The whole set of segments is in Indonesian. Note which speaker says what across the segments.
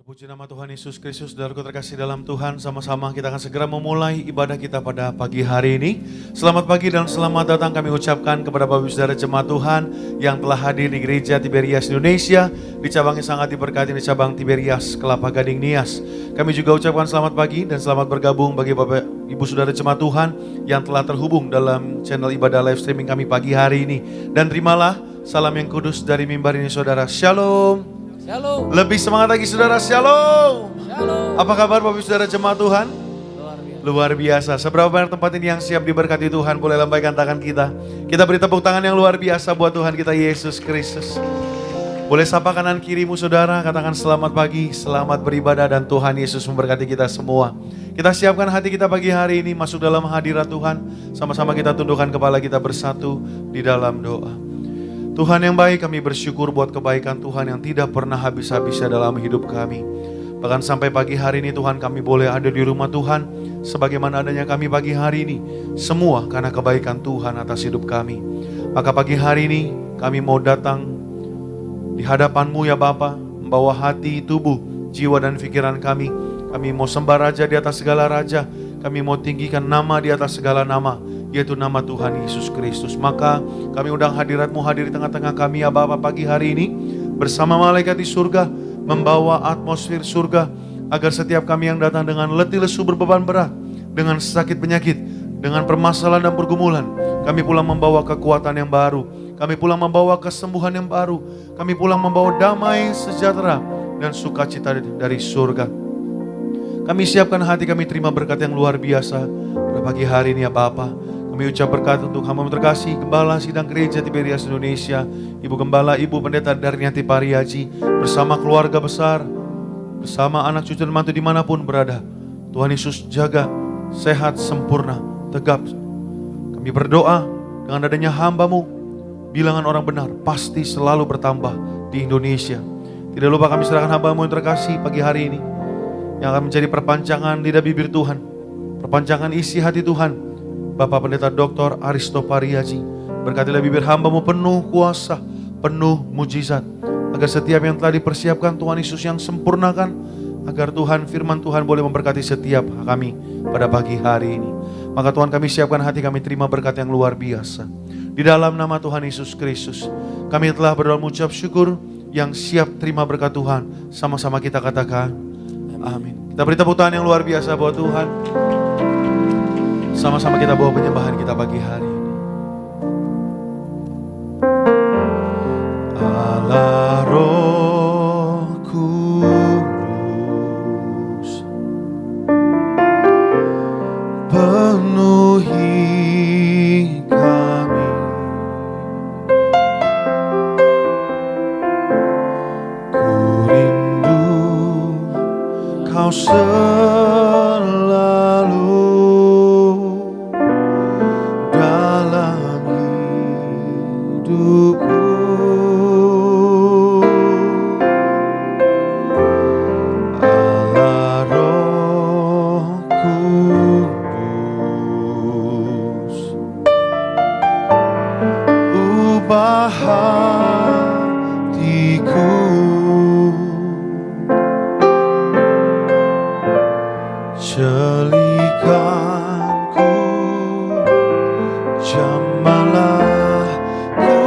Speaker 1: Puji nama Tuhan Yesus Kristus, saudaraku terkasih dalam Tuhan. Sama-sama kita akan segera memulai ibadah kita pada pagi hari ini. Selamat pagi dan selamat datang kami ucapkan kepada Bapak Ibu Saudara jemaat Tuhan yang telah hadir di Gereja Tiberias Indonesia, di cabang yang sangat diberkati, di cabang Tiberias Kelapa Gading Nias. Kami juga ucapkan selamat pagi dan selamat bergabung bagi Bapak Ibu Saudara jemaat Tuhan yang telah terhubung dalam channel ibadah live streaming kami pagi hari ini. Dan terimalah salam yang kudus dari mimbar ini saudara. Shalom.
Speaker 2: Shalom.
Speaker 1: Lebih semangat lagi saudara, shalom.
Speaker 2: Shalom.
Speaker 1: Apa kabar Bapak Ibu Saudara jemaat Tuhan?
Speaker 2: Luar biasa.
Speaker 1: Seberapa banyak tempat ini yang siap diberkati Tuhan? Boleh lambaikan tangan kita. Kita beri tepuk tangan yang luar biasa buat Tuhan kita Yesus Kristus. Boleh sapa kanan kirimu saudara, katakan selamat pagi, selamat beribadah dan Tuhan Yesus memberkati kita semua. Kita siapkan hati kita pagi hari ini masuk dalam hadirat Tuhan. Sama-sama kita tundukkan kepala kita bersatu di dalam doa. Tuhan yang baik, kami bersyukur buat kebaikan Tuhan yang tidak pernah habis-habisnya dalam hidup kami. Bahkan sampai pagi hari ini Tuhan kami boleh ada di rumah Tuhan sebagaimana adanya kami pagi hari ini. Semua karena kebaikan Tuhan atas hidup kami. Maka pagi hari ini kami mau datang di hadapan-Mu ya Bapa, membawa hati, tubuh, jiwa dan pikiran kami. Kami mau sembah Raja di atas segala Raja. Kami mau tinggikan nama di atas segala nama, yaitu nama Tuhan Yesus Kristus. Maka kami undang hadirat-Mu hadir di tengah-tengah kami ya Bapa pagi hari ini. Bersama malaikat di surga, membawa atmosfer surga. Agar setiap kami yang datang dengan letih lesu berbeban berat, dengan sakit penyakit, dengan permasalahan dan pergumulan, kami pulang membawa kekuatan yang baru. Kami pulang membawa kesembuhan yang baru. Kami pulang membawa damai, sejahtera, dan sukacita dari surga. Kami siapkan hati kami terima berkat yang luar biasa pada pagi hari ini ya Bapa. Kami ucap berkat untuk hamba terkasih Gembala Sidang Gereja Tiberias Indonesia, Ibu Gembala, Ibu Pendeta Darniati Pariaji, bersama keluarga besar, bersama anak cucu dan mantu dimanapun berada. Tuhan Yesus jaga, sehat, sempurna, tegap. Kami berdoa dengan adanya hamba-Mu, bilangan orang benar pasti selalu bertambah di Indonesia. Tidak lupa kami serahkan hamba-Mu yang terkasih pagi hari ini, yang akan menjadi perpanjangan lidah bibir Tuhan, perpanjangan isi hati Tuhan, Bapak Pendeta Dr. Aristo Pariaji. Berkatilah bibir hamba-Mu penuh kuasa, penuh mujizat, agar setiap yang telah dipersiapkan Tuhan Yesus yang sempurnakan, agar Tuhan, firman Tuhan boleh memberkati setiap kami pada pagi hari ini. Maka Tuhan kami siapkan hati kami terima berkat yang luar biasa. Di dalam nama Tuhan Yesus Kristus, kami telah berdoa mengucap syukur, yang siap terima berkat Tuhan. Sama-sama kita katakan, amin. Kita beri tepuk tangan yang luar biasa buat Tuhan. Sama-sama kita bawa penyembahan kita pagi hari ini. Allah Roh Kudus, penuhi kami. Ku rindu Kau selalu dalam hidupku. Allah Roh Kudus, ubah hatiku, jelikanku, jamalah ku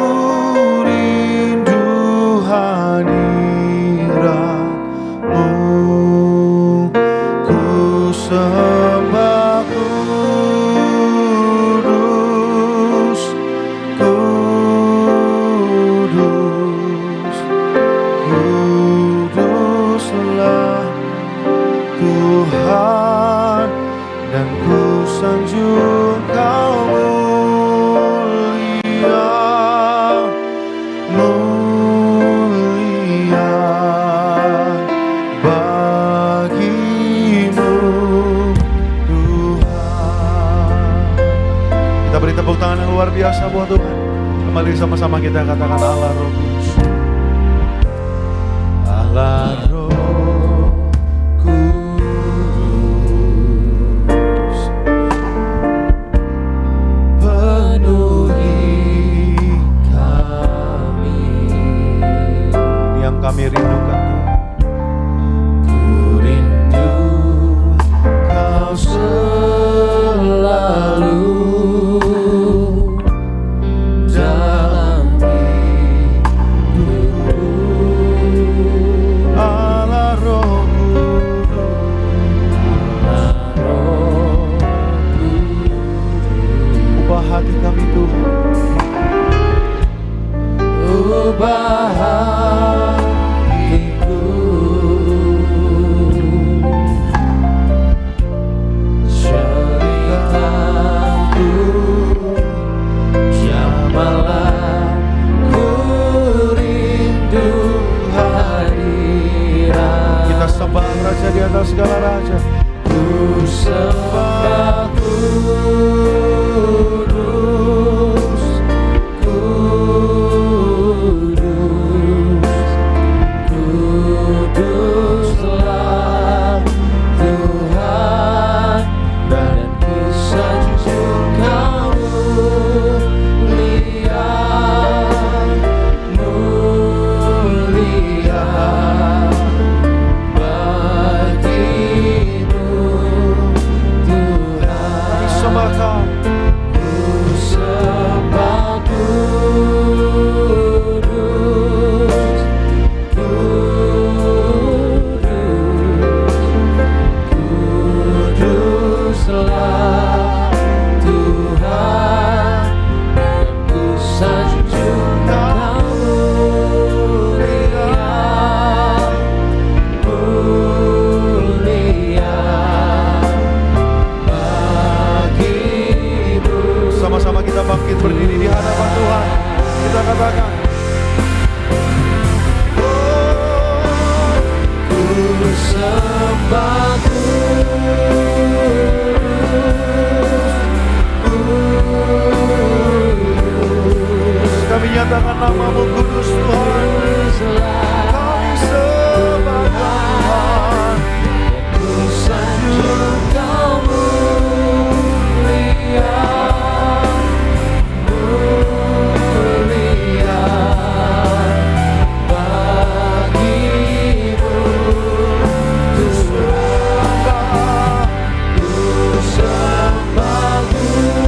Speaker 1: rindu hadirat-Mu. Ku sembah kudus, kudus, kuduslah Tuhan, dan ku sanjung Kau mulia, mulia bagi-Mu Tuhan. Kita beri tepuk tangan yang luar biasa buat Tuhan. Kembali sama-sama kita katakan Allah Roh Kudus, Allah Roh Kudus, penuhi kami. Ini yang kami rindukan Tuhan. Ku Bapa, Raja di atas segala raja.
Speaker 2: Ku sembah kudus, kudus, kuduslah Tuhan, dan disanjung Kau mulia, mulia bagimu Tuhan.
Speaker 1: Sembah Kau.
Speaker 2: Ku sembah kudus, kuduslah Tuhan, dan ku sanjung Kau mulia, mulia bagimu.
Speaker 1: Sama-sama kita bangkit berdiri di hadapan Tuhan. Kita katakan,
Speaker 2: Ku sembah kudus,
Speaker 1: kami nyatakan nama-Mu kudus Tuhan. Kami sembah Tuhan.
Speaker 2: ku sanjung Kau mulia, mulia bagimu Tuhan. Ku sembah kudus,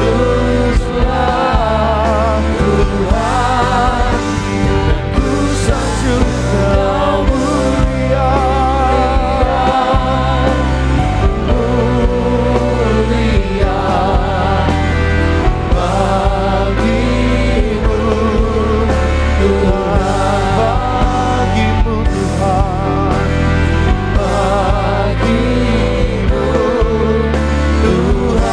Speaker 2: kuduslah Tuhan, dan ku sanjung Kau mulia, mulia bagimu Tuhan,
Speaker 1: Bagimu Tuhan.
Speaker 2: bagimu Tuhan,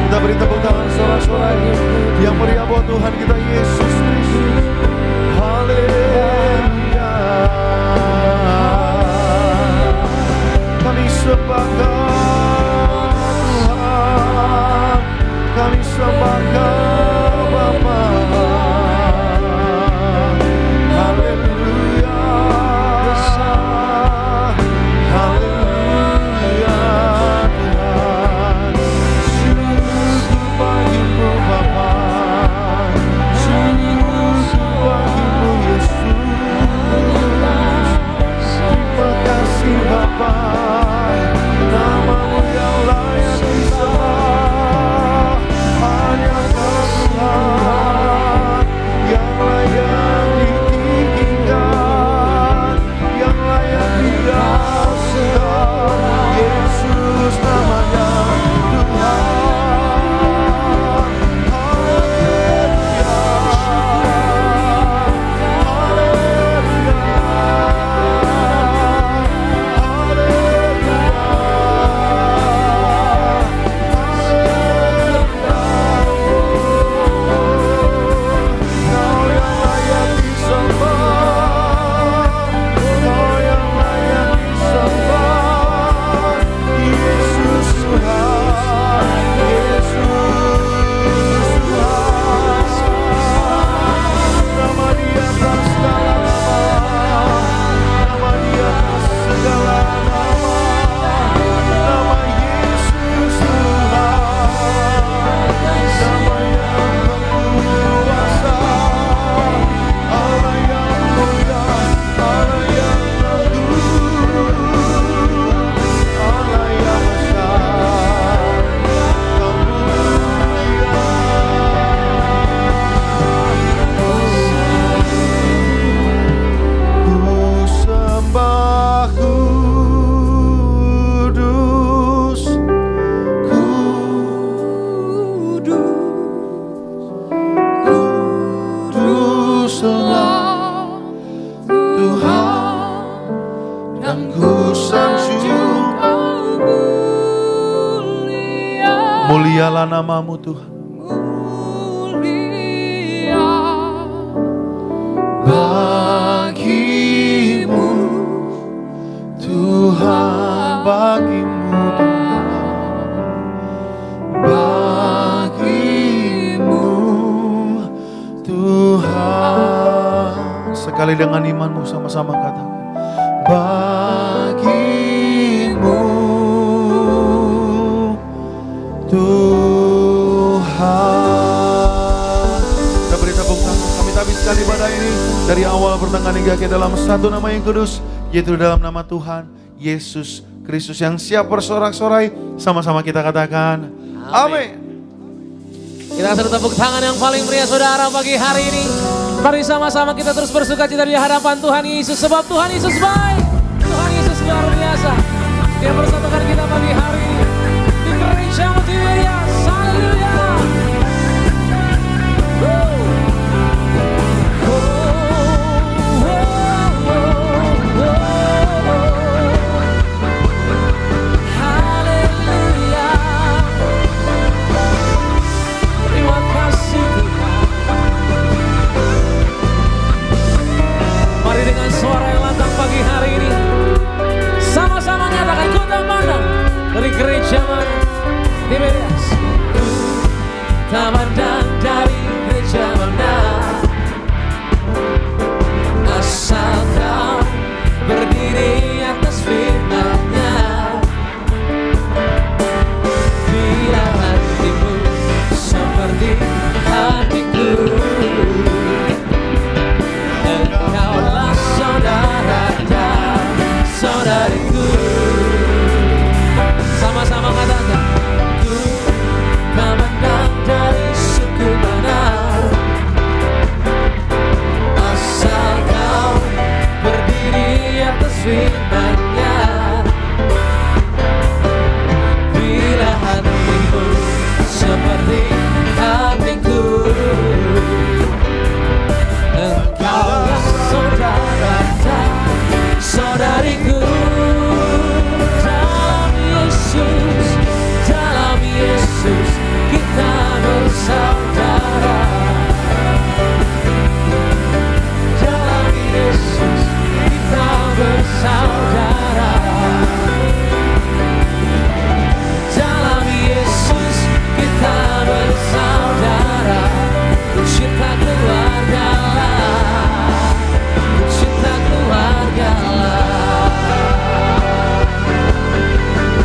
Speaker 1: Kita beri tepuk tangan sorak-sorai yang meriah buat Tuhan kita Yesus Kristus. Haleluya. Kami sembah Kau Tuhan. Kami sembah Kau Bapa. Haleluya. Haleluya Tuhan. Syukur bagimu Bapa. Syukur namamu Tuhan.
Speaker 2: Mulia bagimu
Speaker 1: Tuhan, bagimu Tuhan, bagimu Tuhan. Sekali dengan imanmu sama-sama katakan, bagimu Tuhan. Kita beri tepuk tangan. Kami habiskan ibadah ini dari awal pertengahan hingga ke dalam satu nama yang kudus, yaitu dalam nama Tuhan Yesus Kristus yang siap bersorak-sorai. Sama-sama kita katakan amin.
Speaker 2: Kita kasih tepuk tangan yang paling meriah saudara pagi hari ini. Mari sama-sama kita terus bersuka cita di hadapan Tuhan Yesus. Sebab Tuhan Yesus baik, Tuhan Yesus luar biasa. Dia bersatukan kita pagi hari ini di gereja Multimedia. Haleluya. Suara yang lantang pagi hari ini sama-sama nyatakan kota mana dari gereja mana Tiberias. Tak pandang dari gereja mana, asal kau berdiri atas firman-Nya. Bila hatimu seperti hatiku, engkaulah saudara dan saudariku. Sama-sama katakan, ku tak pandang dari suku mana, asal kau berdiri atas firman-Nya. Bila hatimu seperti hatiku, engkaulah saudara dan saudariku. Dalam Yesus kita bersaudara. Dalam Yesus kita bersaudara. Dalam Yesus kita bersaudara. Cinta keluarga lah, cinta keluarga lah.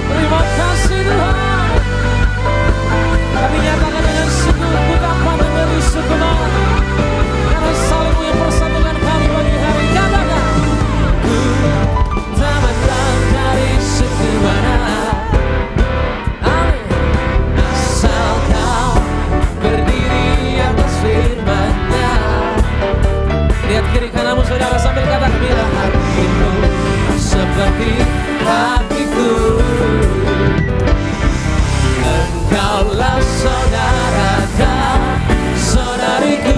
Speaker 2: Terima kasih Tuhan. Kami nyatakan dengan sungguh ku tak pandang dari suku mana, karena salibmu yang persatukan kami pagi hari. Katakan, ku tak pandang dari suku mana, amin, asal kau berdiri atas firman-Nya. Lihat kiri kananmu saudara sambil katakan, bila hatimu seperti hatiku, engkaulah saudara dan saudariku.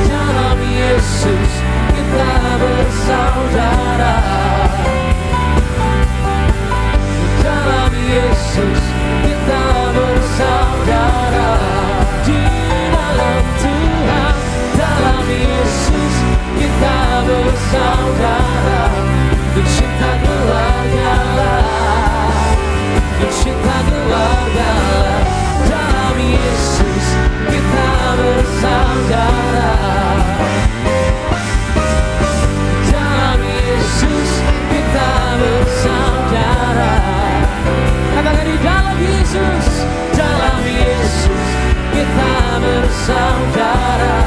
Speaker 2: Dalam Yesus kita bersaudara. Dalam Yesus kita bersaudara. Di dalam Tuhan, dalam Yesus kita bersaudara. Cinta keluarga lah, cinta keluarga lah. Dalam Yesus kita bersaudara. Dalam Yesus kita bersaudara. Katakan, di dalam Yesus, dalam Yesus kita bersaudara.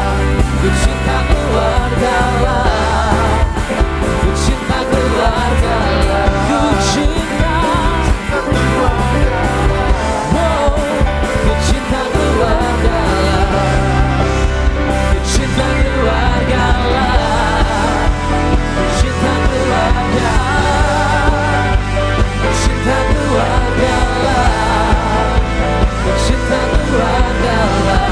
Speaker 2: Cinta keluarga lah, cinta keluarga lah, ku cinta, oh, ku cinta keluarga lah, ku cinta keluarga lah, ku cinta keluarga, ku cinta keluarga lah, ku cinta keluarga lah.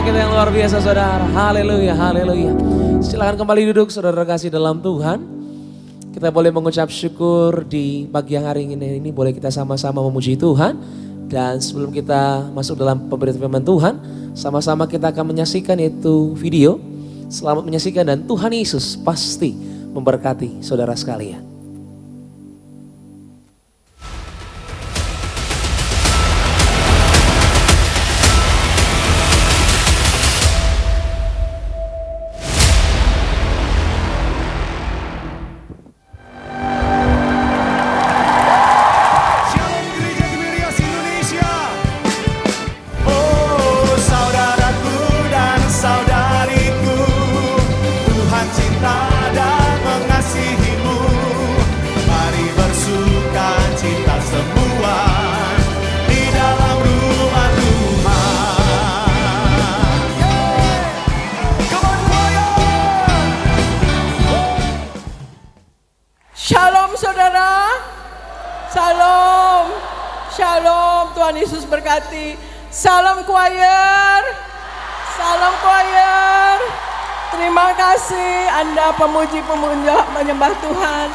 Speaker 2: kita yang luar biasa saudara. Haleluya, haleluya. Silakan kembali duduk saudara kasih dalam Tuhan. Kita boleh mengucap syukur di pagi yang hari ini boleh kita sama-sama memuji Tuhan. Dan sebelum kita masuk dalam pemberitaan firman Tuhan, sama-sama kita akan menyaksikan itu video. Selamat menyaksikan dan Tuhan Yesus pasti memberkati saudara sekalian.
Speaker 3: Shalom saudara, shalom, shalom, Tuhan Yesus berkati. Salam choir, salam choir. Terima kasih Anda pemuji-pemuji menyembah Tuhan.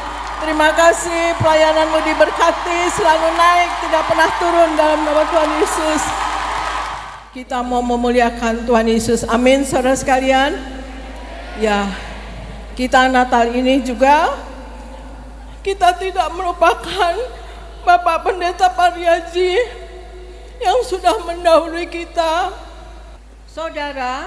Speaker 3: Terima kasih pelayananmu diberkati, selalu naik, tidak pernah turun dalam nama Tuhan Yesus. Kita mau memuliakan Tuhan Yesus, amin saudara sekalian. Ya, kita Natal ini juga kita tidak melupakan Bapak Pendeta Pariaji yang sudah mendahului kita. Saudara,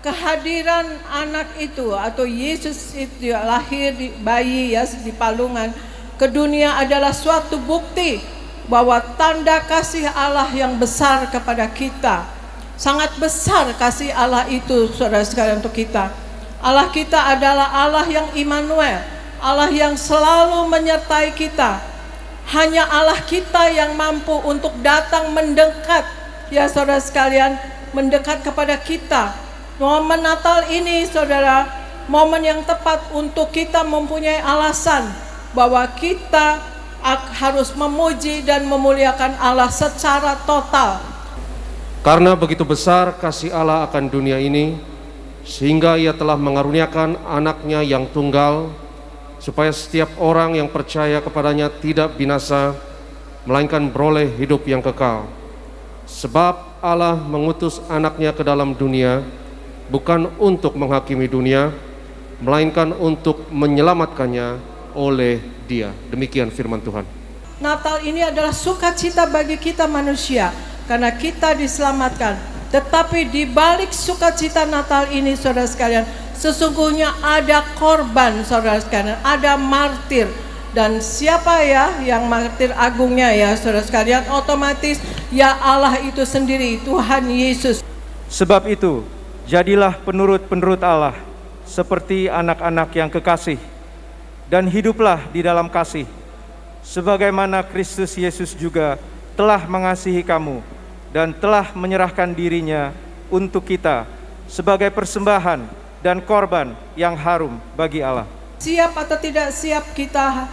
Speaker 3: kehadiran anak itu atau Yesus itu lahir di bayi ya di palungan ke dunia adalah suatu bukti bahwa tanda kasih Allah yang besar kepada kita. Sangat besar kasih Allah itu saudara sekalian untuk kita. Allah kita adalah Allah yang Immanuel. Allah yang selalu menyertai kita. Hanya Allah kita yang mampu untuk datang mendekat. Ya saudara sekalian, mendekat kepada kita. Momen Natal ini saudara, momen yang tepat untuk kita mempunyai alasan bahwa kita harus memuji dan memuliakan Allah secara total.
Speaker 4: Karena begitu besar kasih Allah akan dunia ini, sehingga Ia telah mengaruniakan anaknya yang tunggal, supaya setiap orang yang percaya kepadanya tidak binasa, melainkan beroleh hidup yang kekal. Sebab Allah mengutus anaknya ke dalam dunia, bukan untuk menghakimi dunia, melainkan untuk menyelamatkannya oleh Dia. Demikian firman Tuhan.
Speaker 3: Natal ini adalah sukacita bagi kita manusia, karena kita diselamatkan. Tetapi di balik sukacita Natal ini saudara sekalian, sesungguhnya ada korban saudara sekalian, ada martir. Dan siapa ya yang martir agungnya ya saudara sekalian? Otomatis ya Allah itu sendiri, Tuhan Yesus.
Speaker 5: Sebab itu, jadilah penurut-penurut Allah seperti anak-anak yang kekasih, dan hiduplah di dalam kasih, sebagaimana Kristus Yesus juga telah mengasihi kamu dan telah menyerahkan dirinya untuk kita sebagai persembahan dan korban yang harum bagi Allah.
Speaker 3: Siap atau tidak siap kita,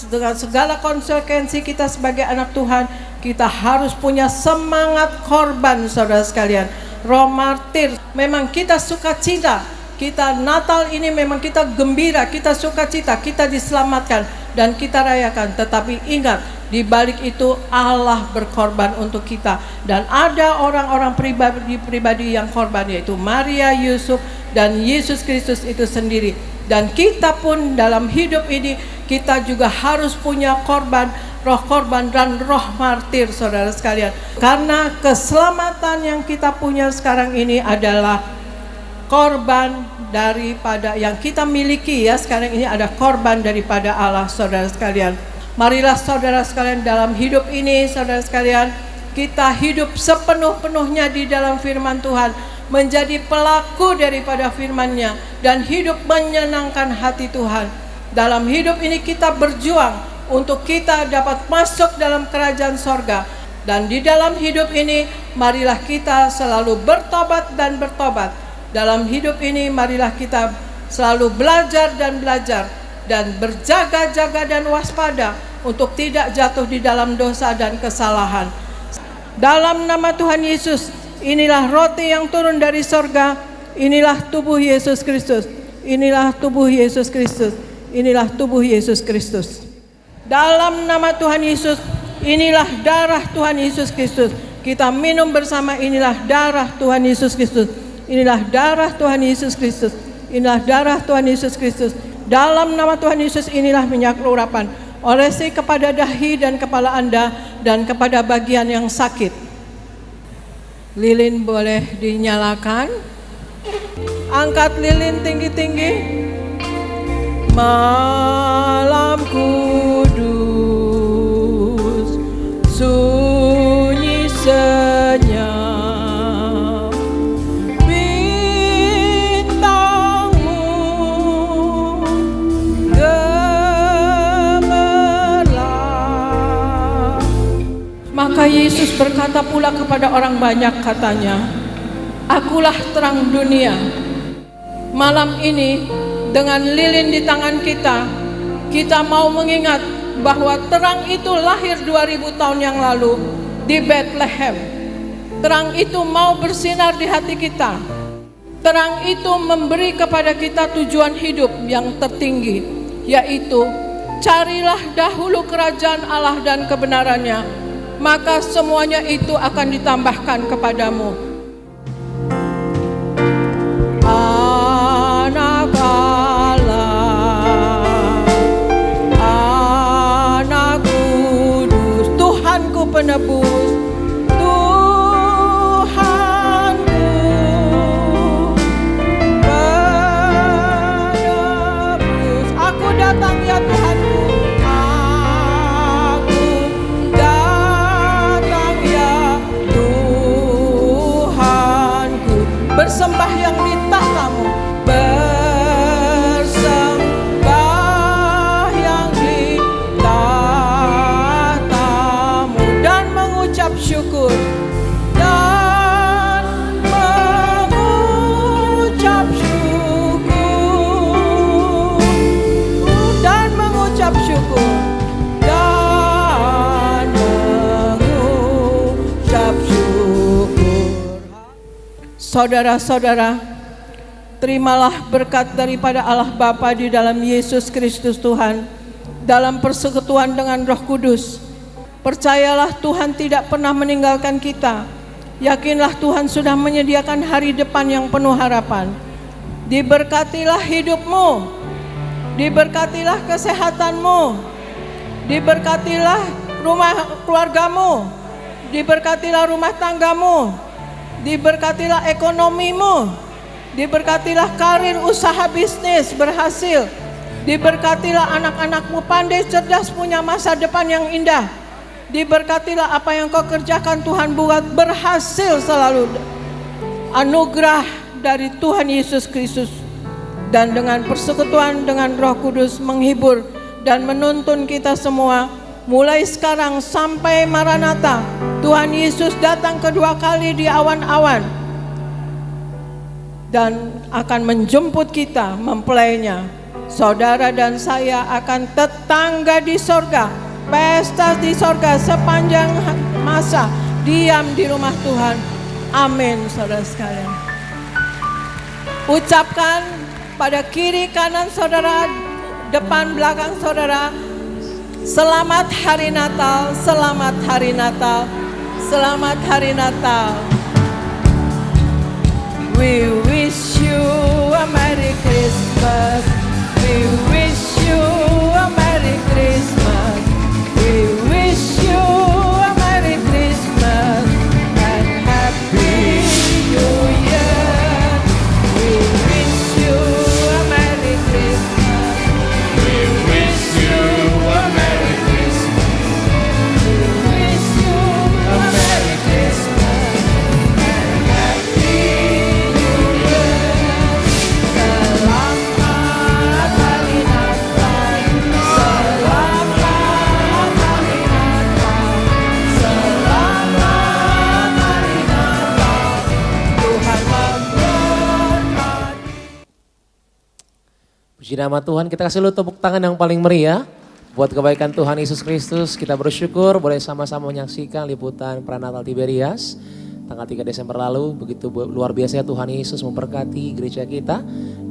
Speaker 3: dengan segala konsekuensi kita sebagai anak Tuhan, kita harus punya semangat korban saudara sekalian. Roh martir, memang kita sukacita, kita Natal ini memang kita gembira, kita sukacita, kita diselamatkan dan kita rayakan. Tetapi ingat, di balik itu Allah berkorban untuk kita. Dan ada orang-orang pribadi yang korban, yaitu Maria, Yusuf, dan Yesus Kristus itu sendiri. Dan kita pun dalam hidup ini, kita juga harus punya korban, roh korban dan roh martir saudara sekalian. Karena keselamatan yang kita punya sekarang ini adalah korban daripada yang kita miliki ya. Sekarang ini ada korban daripada Allah saudara sekalian. Marilah saudara sekalian dalam hidup ini saudara sekalian, kita hidup sepenuh-penuhnya di dalam firman Tuhan, menjadi pelaku daripada firman-Nya dan hidup menyenangkan hati Tuhan. Dalam hidup ini kita berjuang untuk kita dapat masuk dalam kerajaan sorga. Dan di dalam hidup ini marilah kita selalu bertobat dan bertobat. Dalam hidup ini marilah kita selalu belajar dan berjaga-jaga dan waspada untuk tidak jatuh di dalam dosa dan kesalahan. Dalam nama Tuhan Yesus, inilah roti yang turun dari sorga, inilah tubuh Yesus Kristus, inilah tubuh Yesus Kristus, inilah tubuh Yesus Kristus. Dalam nama Tuhan Yesus, inilah darah Tuhan Yesus Kristus. Kita minum bersama, inilah darah Tuhan Yesus Kristus, inilah darah Tuhan Yesus Kristus, inilah darah Tuhan Yesus Kristus. Dalam nama Tuhan Yesus, inilah minyak urapan. Olesi kepada dahi dan kepala Anda dan kepada bagian yang sakit. Lilin boleh dinyalakan. Angkat lilin tinggi-tinggi. Malam kudus, sunyi senyap, bintangmu gemerlap. Maka Yesus berkata pula kepada orang banyak, katanya, "Akulah terang dunia." Malam ini dengan lilin di tangan kita, kita mau mengingat bahwa terang itu lahir 2000 tahun yang lalu di Bethlehem. Terang itu mau bersinar di hati kita. Terang itu memberi kepada kita tujuan hidup yang tertinggi, yaitu carilah dahulu kerajaan Allah dan kebenarannya, maka semuanya itu akan ditambahkan kepadamu. Anak Allah, Anak Kudus, Tuhanku penebus, Tuhanku penebus. Aku datang ya Tuhanku, aku datang ya Tuhanku. Bersembahyang di tahtamu, bersembahyang di tahtamu, dan mengucap syukur, dan mengucap syukur, dan mengucap syukur, dan mengucap syukur. Saudara-saudara, terimalah berkat daripada Allah Bapa di dalam Yesus Kristus Tuhan, dalam persekutuan dengan Roh Kudus. Percayalah Tuhan tidak pernah meninggalkan kita. Yakinlah Tuhan sudah menyediakan hari depan yang penuh harapan. Diberkatilah hidupmu, diberkatilah kesehatanmu, diberkatilah rumah keluargamu, diberkatilah rumah tanggamu, diberkatilah ekonomimu, diberkatilah karir usaha bisnis berhasil, diberkatilah anak-anakmu pandai cerdas punya masa depan yang indah, diberkatilah apa yang kau kerjakan Tuhan buat berhasil selalu. Anugerah dari Tuhan Yesus Kristus dan dengan persekutuan dengan Roh Kudus menghibur dan menuntun kita semua mulai sekarang sampai Maranatha. Tuhan Yesus datang kedua kali di awan-awan dan akan menjemput kita mempelainya. Saudara dan saya akan tetangga di sorga, pesta di sorga sepanjang masa, diam di rumah Tuhan. Amin, saudara sekalian. Ucapkan pada kiri kanan saudara, depan belakang saudara, selamat hari Natal, selamat hari Natal, selamat hari Natal. We wish you a Merry Christmas. We wish you a Merry Christmas. We wish you a Merry Christmas and Happy New Year. We wish you a Merry Christmas. We wish you a Merry Christmas. We wish you a Merry Christmas and Happy New Year. Selamat hari Natal, selamat hari Natal, selamat hari Natal. Tuhan memberkati.
Speaker 2: Puji nama Tuhan, kita kasih dulu tepuk tangan yang paling meriah buat kebaikan Tuhan Yesus Kristus. Kita bersyukur boleh sama-sama menyaksikan liputan Pranatal Tiberias tanggal 3 Desember lalu. Begitu luar biasa Tuhan Yesus memberkati gereja kita.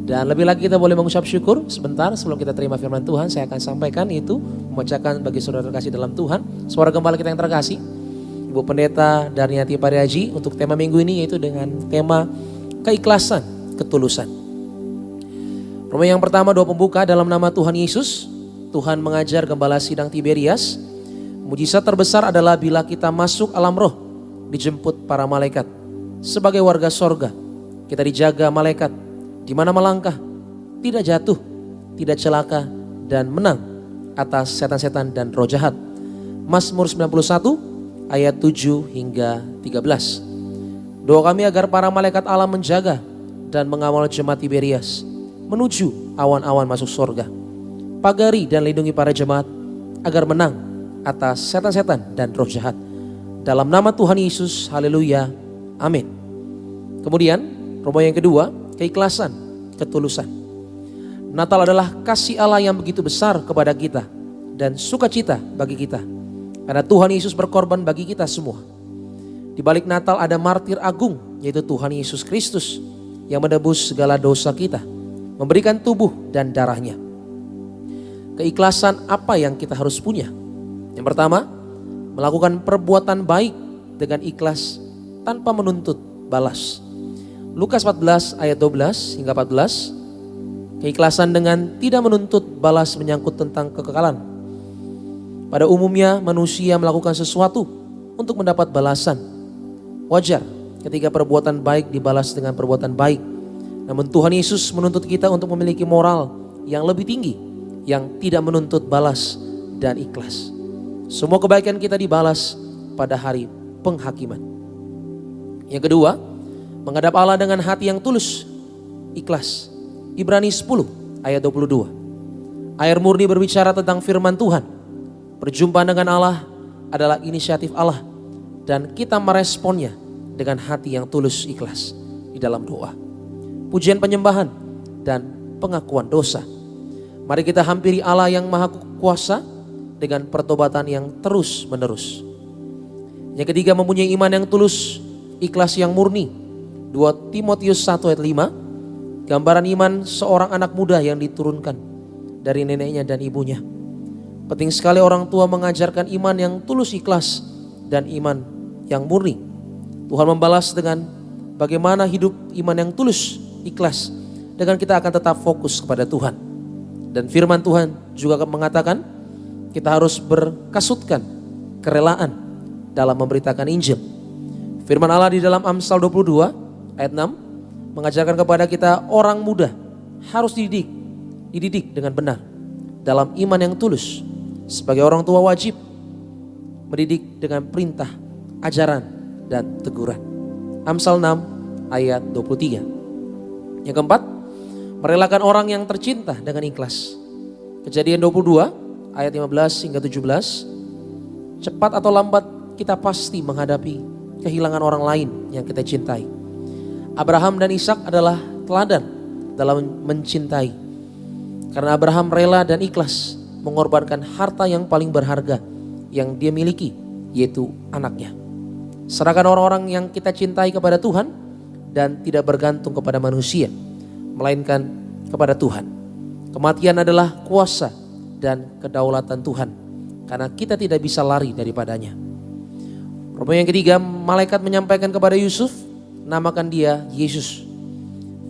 Speaker 2: Dan lebih lagi kita boleh mengucap syukur sebentar sebelum kita terima firman Tuhan. Saya akan sampaikan itu, membacakan bagi saudara terkasih dalam Tuhan. Suara gembala kita yang terkasih, Ibu Pendeta Darniati Pariaji, untuk tema minggu ini yaitu dengan tema keikhlasan, ketulusan. Roma yang pertama, doa pembuka dalam nama Tuhan Yesus. Tuhan mengajar gembala sidang Tiberias, mujizat terbesar adalah bila kita masuk alam roh, dijemput para malaikat. Sebagai warga sorga, kita dijaga malaikat. Di mana melangkah, tidak jatuh, tidak celaka, dan menang atas setan-setan dan roh jahat. Mazmur 91 ayat 7 hingga 13. Doa kami agar para malaikat Allah menjaga dan mengawal jemaat Tiberias menuju awan-awan masuk sorga. Pagari dan lindungi para jemaat agar menang atas setan-setan dan roh jahat. Dalam nama Tuhan Yesus, haleluya, amin. Kemudian, Roma yang kedua, keikhlasan, ketulusan. Natal adalah kasih Allah yang begitu besar kepada kita dan sukacita bagi kita. Karena Tuhan Yesus berkorban bagi kita semua. Di balik Natal ada martir agung, yaitu Tuhan Yesus Kristus yang menebus segala dosa kita, memberikan tubuh dan darahnya. Keikhlasan apa yang kita harus punya? Yang pertama, melakukan perbuatan baik dengan ikhlas tanpa menuntut balas. Lukas 14 ayat 12 hingga 14. Keikhlasan dengan tidak menuntut balas menyangkut tentang kekekalan. Pada umumnya manusia melakukan sesuatu untuk mendapat balasan. Wajar ketika perbuatan baik dibalas dengan perbuatan baik. Namun Tuhan Yesus menuntut kita untuk memiliki moral yang lebih tinggi, yang tidak menuntut balas dan ikhlas. Semua kebaikan kita dibalas pada hari penghakiman. Yang kedua, menghadap Allah dengan hati yang tulus, ikhlas. Ibrani 10 ayat 22. Air murni berbicara tentang firman Tuhan. Perjumpaan dengan Allah adalah inisiatif Allah dan kita meresponnya dengan hati yang tulus ikhlas di dalam doa. Pujian penyembahan dan pengakuan dosa. Mari kita hampiri Allah yang maha kuasa dengan pertobatan yang terus menerus. Yang ketiga, mempunyai iman yang tulus, ikhlas yang murni. 2 Timotius 1 ayat 5, gambaran iman seorang anak muda yang diturunkan dari neneknya dan ibunya. Penting sekali orang tua mengajarkan iman yang tulus ikhlas dan iman yang murni. Tuhan membalas dengan bagaimana hidup iman yang tulus ikhlas dengan kita akan tetap fokus kepada Tuhan. Dan firman Tuhan juga mengatakan kita harus berkasutkan kerelaan dalam memberitakan Injil. Firman Allah di dalam Amsal 22 ayat 6 mengajarkan kepada kita orang muda harus dididik dengan benar dalam iman yang tulus. Sebagai orang tua wajib mendidik dengan perintah, ajaran, dan teguran. Amsal 6 ayat 23. Yang keempat, merelakan orang yang tercinta dengan ikhlas. Kejadian 22 ayat 15 hingga 17. Cepat atau lambat kita pasti menghadapi kehilangan orang lain yang kita cintai. Abraham dan Ishak adalah teladan dalam mencintai. Karena Abraham rela dan ikhlas mengorbankan harta yang paling berharga yang dia miliki, yaitu anaknya. Serahkan orang-orang yang kita cintai kepada Tuhan dan tidak bergantung kepada manusia, melainkan kepada Tuhan. Kematian adalah kuasa dan kedaulatan Tuhan, karena kita tidak bisa lari daripadanya. Roma yang ketiga, malaikat menyampaikan kepada Yusuf, namakan dia Yesus.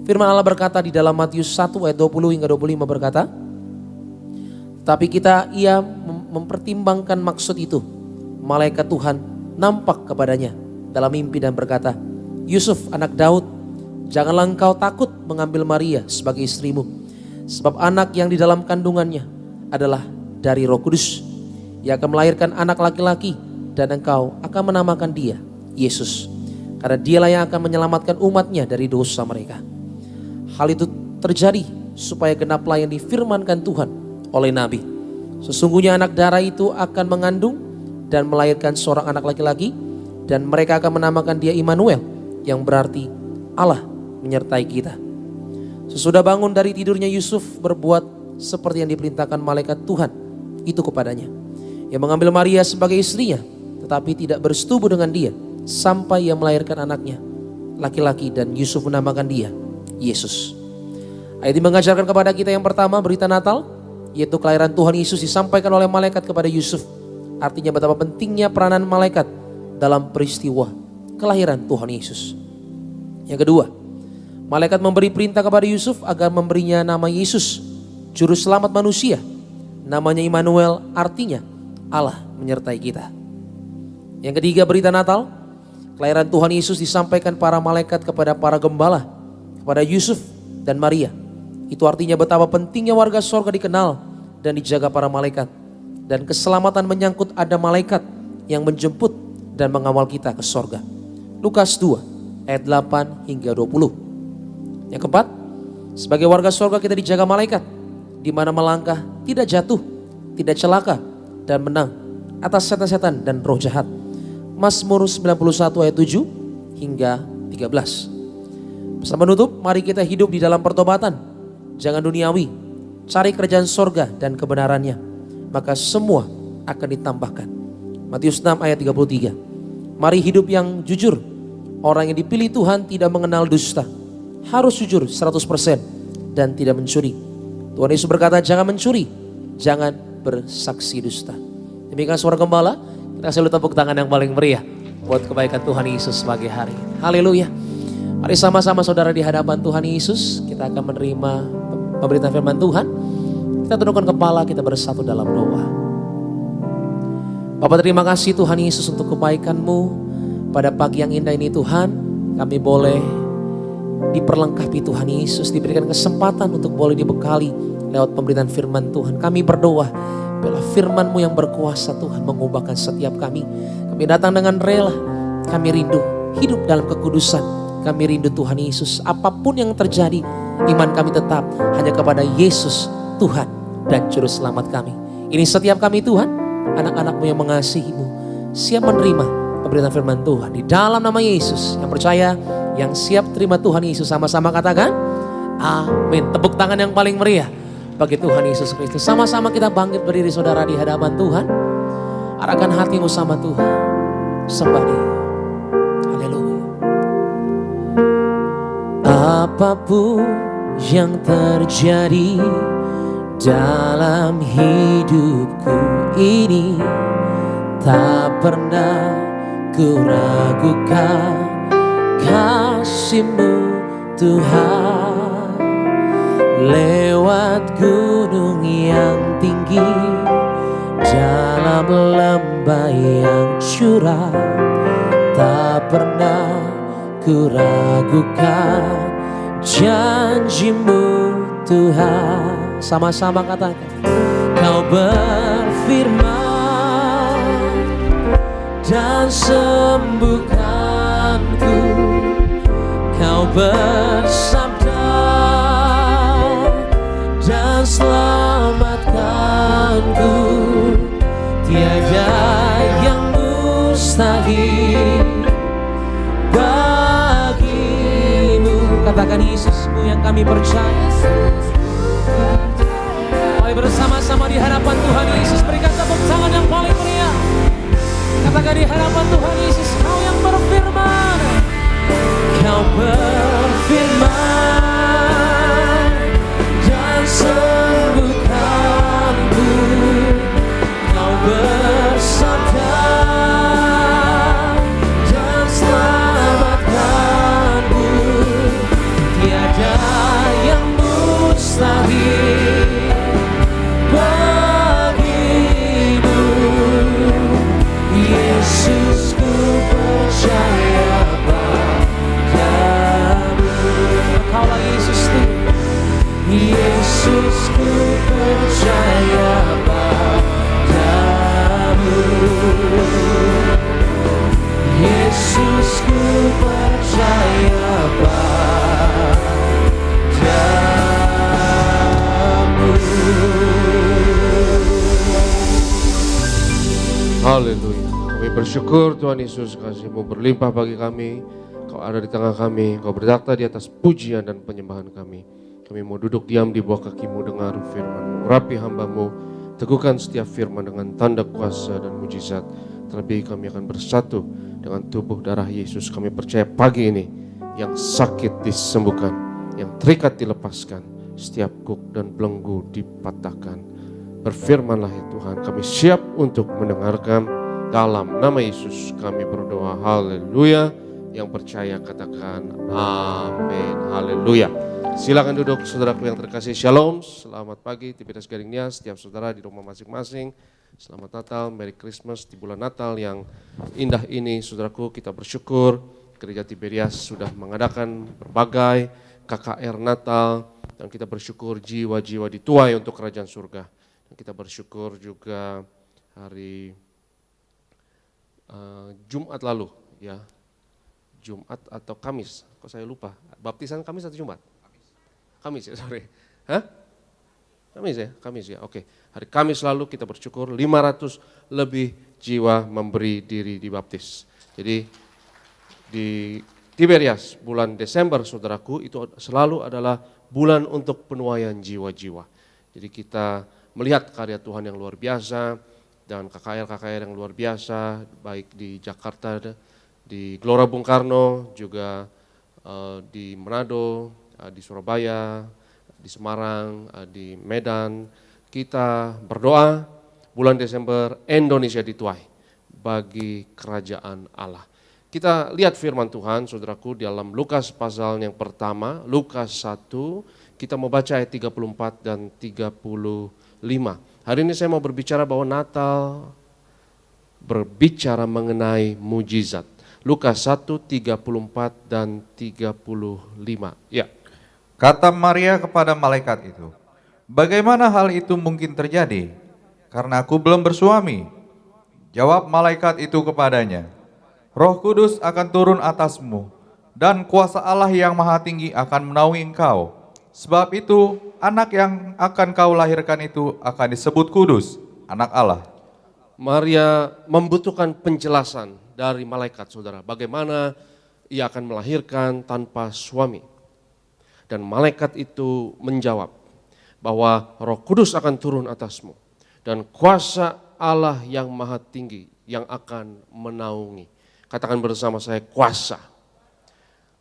Speaker 2: Firman Allah berkata di dalam Matius 1 ayat 20 hingga 25 berkata, tapi ia mempertimbangkan maksud itu. Malaikat Tuhan nampak kepadanya dalam mimpi dan berkata, Yusuf anak Daud, janganlah engkau takut mengambil Maria sebagai istrimu. Sebab anak yang di dalam kandungannya adalah dari Roh Kudus. Ia akan melahirkan anak laki-laki dan engkau akan menamakan dia Yesus. Karena dialah yang akan menyelamatkan umatnya dari dosa mereka. Hal itu terjadi supaya genaplah yang difirmankan Tuhan oleh Nabi. Sesungguhnya anak darah itu akan mengandung dan melahirkan seorang anak laki-laki. Dan mereka akan menamakan dia Immanuel, yang berarti Allah menyertai kita. Sesudah bangun dari tidurnya, Yusuf berbuat seperti yang diperintahkan malaikat Tuhan itu kepadanya. Yang mengambil Maria sebagai istrinya, tetapi tidak bersetubuh dengan dia
Speaker 6: sampai ia melahirkan anaknya laki-laki dan Yusuf menamakan dia Yesus. Ayat ini mengajarkan kepada kita yang pertama berita Natal, yaitu kelahiran Tuhan Yesus disampaikan oleh malaikat kepada Yusuf. Artinya betapa pentingnya peranan malaikat dalam peristiwa kelahiran Tuhan Yesus. Yang kedua, malaikat memberi perintah kepada Yusuf agar memberinya nama Yesus, juru selamat manusia. Namanya Immanuel, artinya Allah menyertai kita. Yang ketiga, berita Natal, kelahiran Tuhan Yesus disampaikan para malaikat kepada para gembala, kepada Yusuf dan Maria. Itu artinya betapa pentingnya warga sorga dikenal dan dijaga para malaikat. Dan keselamatan menyangkut ada malaikat yang menjemput dan mengawal kita ke sorga. Lukas 2 ayat 8 hingga 20. Yang keempat, sebagai warga sorga kita dijaga malaikat, di mana melangkah tidak jatuh, tidak celaka, dan menang atas setan-setan dan roh jahat. Mazmur 91 ayat 7 hingga 13. Pesan penutup, mari kita hidup di dalam pertobatan. Jangan duniawi, cari kerajaan sorga dan kebenarannya, maka semua akan ditambahkan. Matius 6 ayat 33. Mari hidup yang jujur. Orang yang dipilih Tuhan tidak mengenal dusta. Harus jujur 100% dan tidak mencuri. Tuhan Yesus berkata, jangan mencuri, jangan bersaksi dusta. Demikian suara gembala, kita selalu tepuk tangan yang paling meriah buat kebaikan Tuhan Yesus pagi hari. Haleluya. Mari sama-sama saudara di hadapan Tuhan Yesus, kita akan menerima pemberitaan firman Tuhan. Kita tundukkan kepala, kita bersatu dalam doa. Bapa, terima kasih Tuhan Yesus untuk kebaikan-Mu. Pada pagi yang indah ini Tuhan, kami boleh diperlengkapi Tuhan Yesus, diberikan kesempatan untuk boleh dibekali lewat pemberitaan firman Tuhan. Kami berdoa, biarlah firman-Mu yang berkuasa Tuhan mengubahkan setiap kami. Kami datang dengan rela, kami rindu hidup dalam kekudusan. Kami rindu Tuhan Yesus, apapun yang terjadi, iman kami tetap hanya kepada Yesus, Tuhan dan Juru Selamat kami. Ini setiap kami Tuhan, anak-anak-Mu yang mengasihi-Mu, siap menerima pemberitaan firman Tuhan. Di dalam nama Yesus, yang percaya, yang siap terima Tuhan Yesus, sama-sama katakan, amin. Tepuk tangan yang paling meriah bagi Tuhan Yesus Kristus. Sama-sama kita bangkit berdiri saudara di hadapan Tuhan. Arahkan hatimu sama Tuhan. Sembah Dia. Haleluya. Apapun yang terjadi dalam hidupku ini, tak pernah ku ragukan kasih-Mu Tuhan. Lewat gunung yang tinggi, dalam lembah yang curam, tak pernah ku ragukan janji-Mu Tuhan. Sama-sama katakan, Kau berfirman dan sembuhkanku. Kau bersabda dan selamatkanku. Tiada yang mustahil bagimu. Katakan, Yesus-Mu yang kami percaya. Mari bersama-sama di hadapan Tuhan Yesus, berikan tepuk tangan yang paling meriah. Katakan di hadapan Tuhan Yesus, Kau yang berfirman. Kau berfirman dan sembuhkanku. Kau bersabda dan selamatkanku. Tiada yang mustahil bagimu. Yesus, ku percaya padamu. Kaulah Yesus Tuhan. Yesus, ku percaya padamu. Yesus, ku percaya padamu.
Speaker 4: Haleluya. Kami bersyukur Tuhan Yesus, kasih-Mu berlimpah bagi kami. Kau ada di tengah kami, Kau bertakhta di atas pujian dan penyembahan kami. Kami mau duduk diam di bawah kaki-Mu, dengar firman-Mu. Urapi hamba-Mu, teguhkan setiap firman dengan tanda kuasa dan mujizat. terlebih kami akan bersatu dengan tubuh darah Yesus. Kami percaya pagi ini yang sakit disembuhkan, yang terikat dilepaskan, setiap guk dan belenggu dipatahkan. Berfirmanlah ya Tuhan, kami siap untuk mendengarkan. Dalam nama Yesus kami berdoa, haleluya. Yang percaya katakan amin, haleluya. Silakan duduk saudaraku yang terkasih, shalom, selamat pagi, aktivitas garingnya setiap saudara di rumah masing-masing. Selamat Natal, Merry Christmas di bulan Natal yang indah ini. Saudaraku, kita bersyukur Gereja Tiberias sudah mengadakan berbagai KKR Natal dan kita bersyukur jiwa-jiwa dituai untuk kerajaan surga. Dan kita bersyukur juga hari Jumat lalu, ya, Jumat atau Kamis, kok saya lupa, baptisan Kamis atau Jumat? Kamis ya, sorry. Hah? Kamis ya, oke. Hari Kamis lalu kita bersyukur 500 lebih jiwa memberi diri dibaptis. Jadi di Tiberias bulan Desember saudaraku itu selalu adalah bulan untuk penuaian jiwa-jiwa. Jadi kita melihat karya Tuhan yang luar biasa dan KKR yang luar biasa baik di Jakarta, di Gelora Bung Karno, juga di Manado, di Surabaya, di Semarang, di Medan. Kita berdoa bulan Desember Indonesia dituai bagi kerajaan Allah. Kita lihat firman Tuhan saudaraku di dalam Lukas pasal yang pertama, Lukas 1, kita mau baca ayat 34 dan 35. Hari ini saya mau berbicara bahwa Natal berbicara mengenai mujizat. Lukas 1, 34 dan 35. Ya.
Speaker 7: Kata Maria kepada malaikat itu, "Bagaimana hal itu mungkin terjadi? Karena aku belum bersuami." Jawab malaikat itu kepadanya, "Roh Kudus akan turun atasmu, dan kuasa Allah yang Maha Tinggi akan menaungi engkau. Sebab itu, anak yang akan kau lahirkan itu akan disebut kudus, anak Allah."
Speaker 4: Maria membutuhkan penjelasan dari malaikat saudara, bagaimana ia akan melahirkan tanpa suami. Dan malaikat itu menjawab bahwa Roh Kudus akan turun atasmu dan kuasa Allah yang Maha Tinggi yang akan menaungi. Katakan bersama saya, kuasa.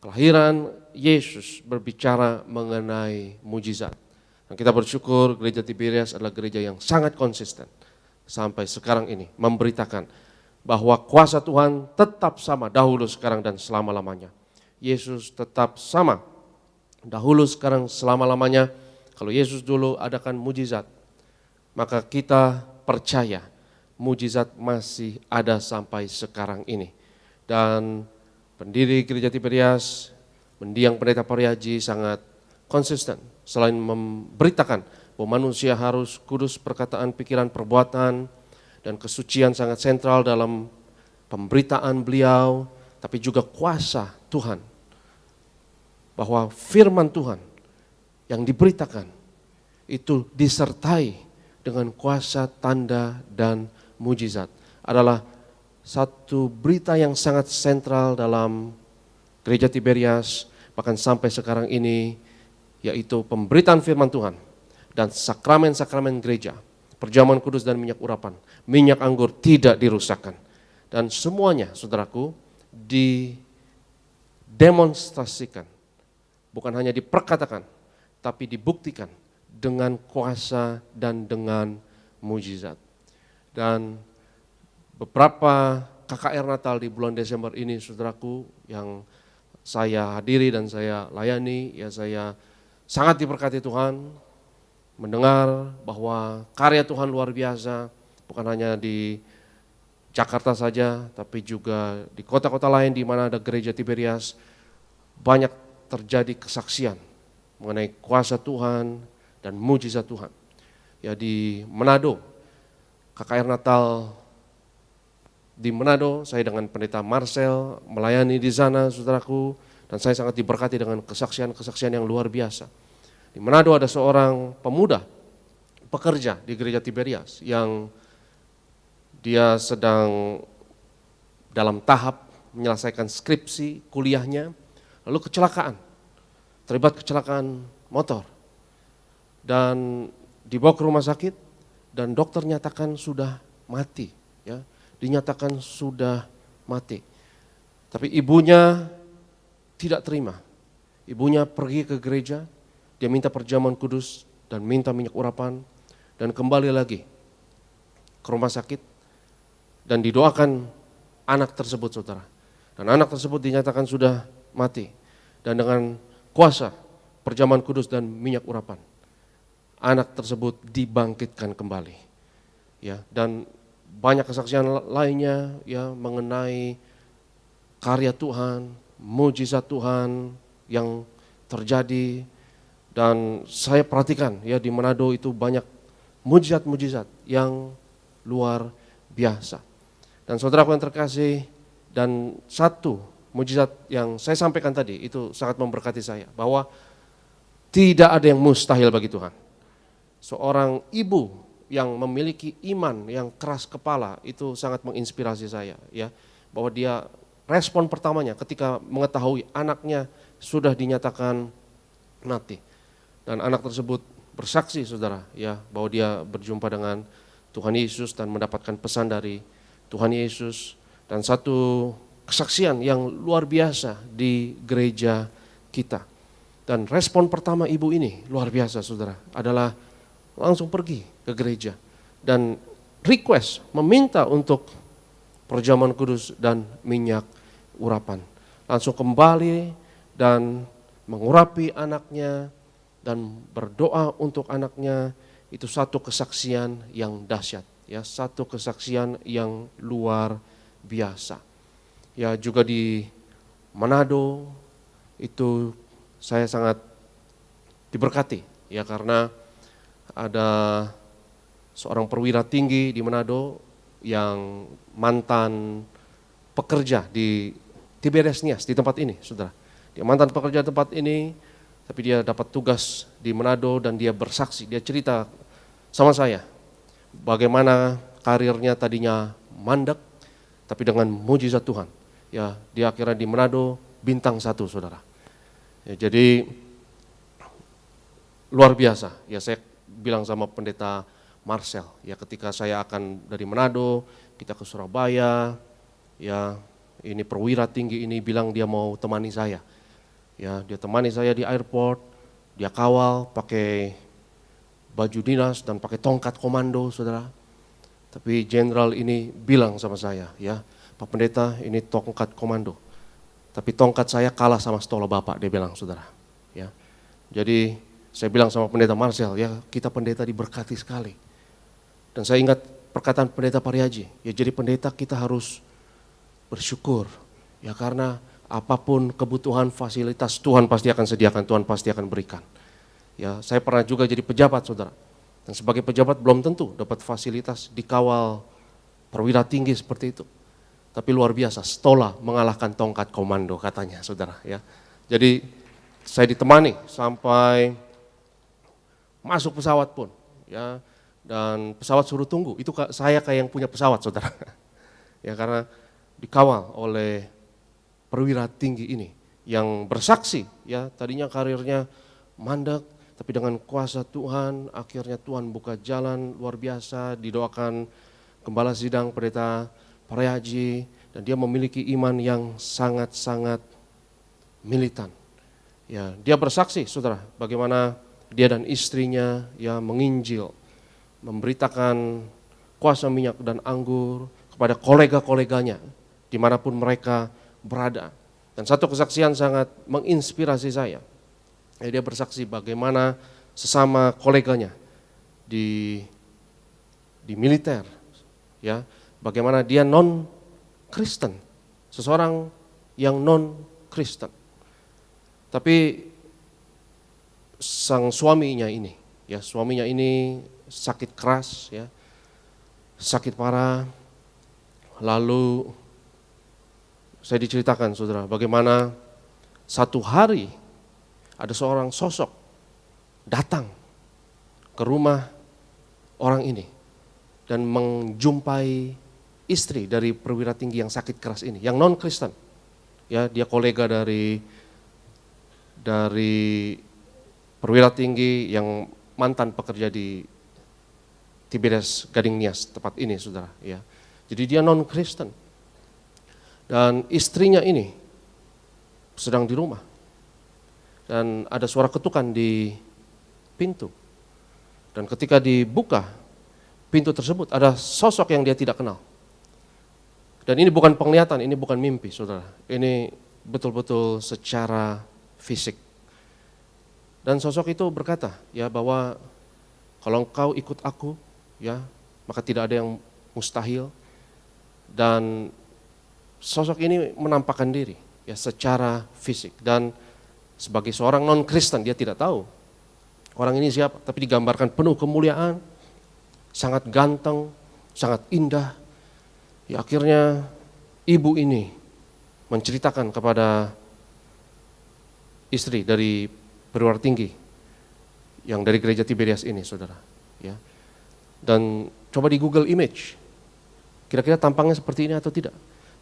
Speaker 4: Kelahiran Yesus berbicara mengenai mujizat. Dan kita bersyukur Gereja Tiberias adalah gereja yang sangat konsisten sampai sekarang ini memberitakan bahwa kuasa Tuhan tetap sama dahulu, sekarang, dan selama-lamanya. Yesus tetap sama dahulu, sekarang, selama-lamanya. Kalau Yesus dulu adakan mujizat, maka kita percaya mujizat masih ada sampai sekarang ini. Dan pendiri Gereja Tiberias, mendiang Pendeta Pariaji sangat konsisten. Selain memberitakan bahwa manusia harus kudus perkataan, pikiran, perbuatan, dan kesucian sangat sentral dalam pemberitaan beliau, tapi juga kuasa Tuhan. Bahwa firman Tuhan yang diberitakan itu disertai dengan kuasa, tanda, dan mujizat. Adalah satu berita yang sangat sentral dalam Gereja Tiberias, bahkan sampai sekarang ini, yaitu pemberitaan firman Tuhan dan sakramen-sakramen gereja, perjamuan kudus dan minyak urapan, minyak anggur tidak dirusakkan. Dan semuanya saudaraku didemonstrasikan. Bukan hanya diperkatakan, tapi dibuktikan dengan kuasa dan dengan mujizat. Dan beberapa KKR Natal di bulan Desember ini saudaraku yang saya hadiri dan saya layani, ya saya sangat diberkati Tuhan, mendengar bahwa karya Tuhan luar biasa, bukan hanya di Jakarta saja, tapi juga di kota-kota lain di mana ada Gereja Tiberias, banyak terjadi kesaksian mengenai kuasa Tuhan dan mujizat Tuhan. Ya di Manado, KKR Natal di Manado, saya dengan Pendeta Marcel melayani di sana saudaraku, dan saya sangat diberkati dengan kesaksian-kesaksian yang luar biasa. Di Manado ada seorang pemuda pekerja di Gereja Tiberias yang dia sedang dalam tahap menyelesaikan skripsi kuliahnya, lalu terlibat kecelakaan motor dan dibawa ke rumah sakit dan dokter nyatakan sudah mati. Ya, dinyatakan sudah mati. Tapi ibunya tidak terima. Ibunya pergi ke gereja, dia minta perjamuan kudus dan minta minyak urapan dan kembali lagi ke rumah sakit dan didoakan anak tersebut, saudara. Dan anak tersebut dinyatakan sudah mati. Dan dengan kuasa perjamuan kudus dan minyak urapan, anak tersebut dibangkitkan kembali. Ya, dan banyak kesaksian lainnya ya mengenai karya Tuhan, mujizat Tuhan yang terjadi. Dan saya perhatikan ya di Manado itu banyak mujizat-mujizat yang luar biasa. Dan saudaraku yang terkasih, dan satu mujizat yang saya sampaikan tadi itu sangat memberkati saya, bahwa tidak ada yang mustahil bagi Tuhan. Seorang ibu yang memiliki iman yang keras kepala itu sangat menginspirasi saya ya, bahwa dia respon pertamanya ketika mengetahui anaknya sudah dinyatakan mati. Dan anak tersebut bersaksi, saudara, ya, bahwa dia berjumpa dengan Tuhan Yesus dan mendapatkan pesan dari Tuhan Yesus. Dan satu kesaksian yang luar biasa di gereja kita. Dan respon pertama ibu ini luar biasa, saudara, adalah langsung pergi ke gereja dan request, meminta untuk perjamuan kudus dan minyak urapan. Langsung kembali dan mengurapi anaknya dan berdoa untuk anaknya. Itu satu kesaksian yang dahsyat, ya, satu kesaksian yang luar biasa. Ya, juga di Manado itu saya sangat diberkati ya, karena ada seorang perwira tinggi di Manado yang mantan pekerja di Tiberias Nias di tempat ini, saudara. Dia mantan pekerja tempat ini, tapi dia dapat tugas di Manado dan dia bersaksi, dia cerita sama saya bagaimana karirnya tadinya mandek, tapi dengan mujizat Tuhan, ya, dia akhirnya di Manado bintang 1, saudara. Ya, jadi luar biasa. Ya, saya bilang sama pendeta Marcel, ya, ketika saya akan dari Manado kita ke Surabaya, ya, ini perwira tinggi ini bilang dia mau temani saya. Ya, dia temani saya di airport, dia kawal pakai baju dinas dan pakai tongkat komando, saudara. Tapi jenderal ini bilang sama saya, ya, Pak Pendeta, ini tongkat komando. Tapi tongkat saya kalah sama stola Bapak, dia bilang, saudara. Ya. Jadi saya bilang sama pendeta Marcel, ya, kita pendeta diberkati sekali. Dan saya ingat perkataan pendeta Pariaji, ya, jadi pendeta kita harus bersyukur, ya, karena apapun kebutuhan fasilitas Tuhan pasti akan sediakan, Tuhan pasti akan berikan. Ya, saya pernah juga jadi pejabat, saudara. Dan sebagai pejabat belum tentu dapat fasilitas dikawal perwira tinggi seperti itu. Tapi luar biasa, stola mengalahkan tongkat komando katanya, saudara. Ya, jadi saya ditemani sampai masuk pesawat pun, ya, dan pesawat suruh tunggu. Itu saya kayak yang punya pesawat, saudara. Ya, karena dikawal oleh perwira tinggi ini yang bersaksi, ya, tadinya karirnya mandek, tapi dengan kuasa Tuhan akhirnya Tuhan buka jalan luar biasa. Didoakan gembala sidang pendeta Pariaji, dan dia memiliki iman yang sangat-sangat militan. Ya, dia bersaksi, saudara, bagaimana dia dan istrinya, ya, menginjil, memberitakan kuasa minyak dan anggur kepada kolega-koleganya dimanapun mereka berada. Dan satu kesaksian sangat menginspirasi saya. Ya, dia bersaksi bagaimana sesama koleganya di militer, ya, bagaimana dia non-Kristen, seseorang yang non-Kristen. Tapi sang suaminya ini, ya, suaminya ini sakit keras, ya, sakit parah. Lalu saya diceritakan, saudara, bagaimana satu hari ada seorang sosok datang ke rumah orang ini dan menjumpai istri dari perwira tinggi yang sakit keras ini, yang non-Kristen. Ya, dia kolega dari perwira tinggi yang mantan pekerja di Tiberias Gading Nias, tempat ini, saudara. Ya, Jadi dia non-Kristen. Dan istrinya ini sedang di rumah. Dan ada suara ketukan di pintu. Dan ketika dibuka pintu tersebut, ada sosok yang dia tidak kenal. Dan ini bukan penglihatan, ini bukan mimpi, saudara. Ini betul-betul secara fisik. Dan sosok itu berkata, ya, bahwa kalau engkau ikut aku, ya, maka tidak ada yang mustahil. Dan sosok ini menampakkan diri, ya, secara fisik. Dan sebagai seorang non-Kristen, dia tidak tahu orang ini siapa, tapi digambarkan penuh kemuliaan, sangat ganteng, sangat indah. Ya, akhirnya ibu ini menceritakan kepada istri dari perwira tinggi yang dari gereja Tiberias ini, saudara. Ya. Dan coba di Google Image, kira-kira tampangnya seperti ini atau tidak?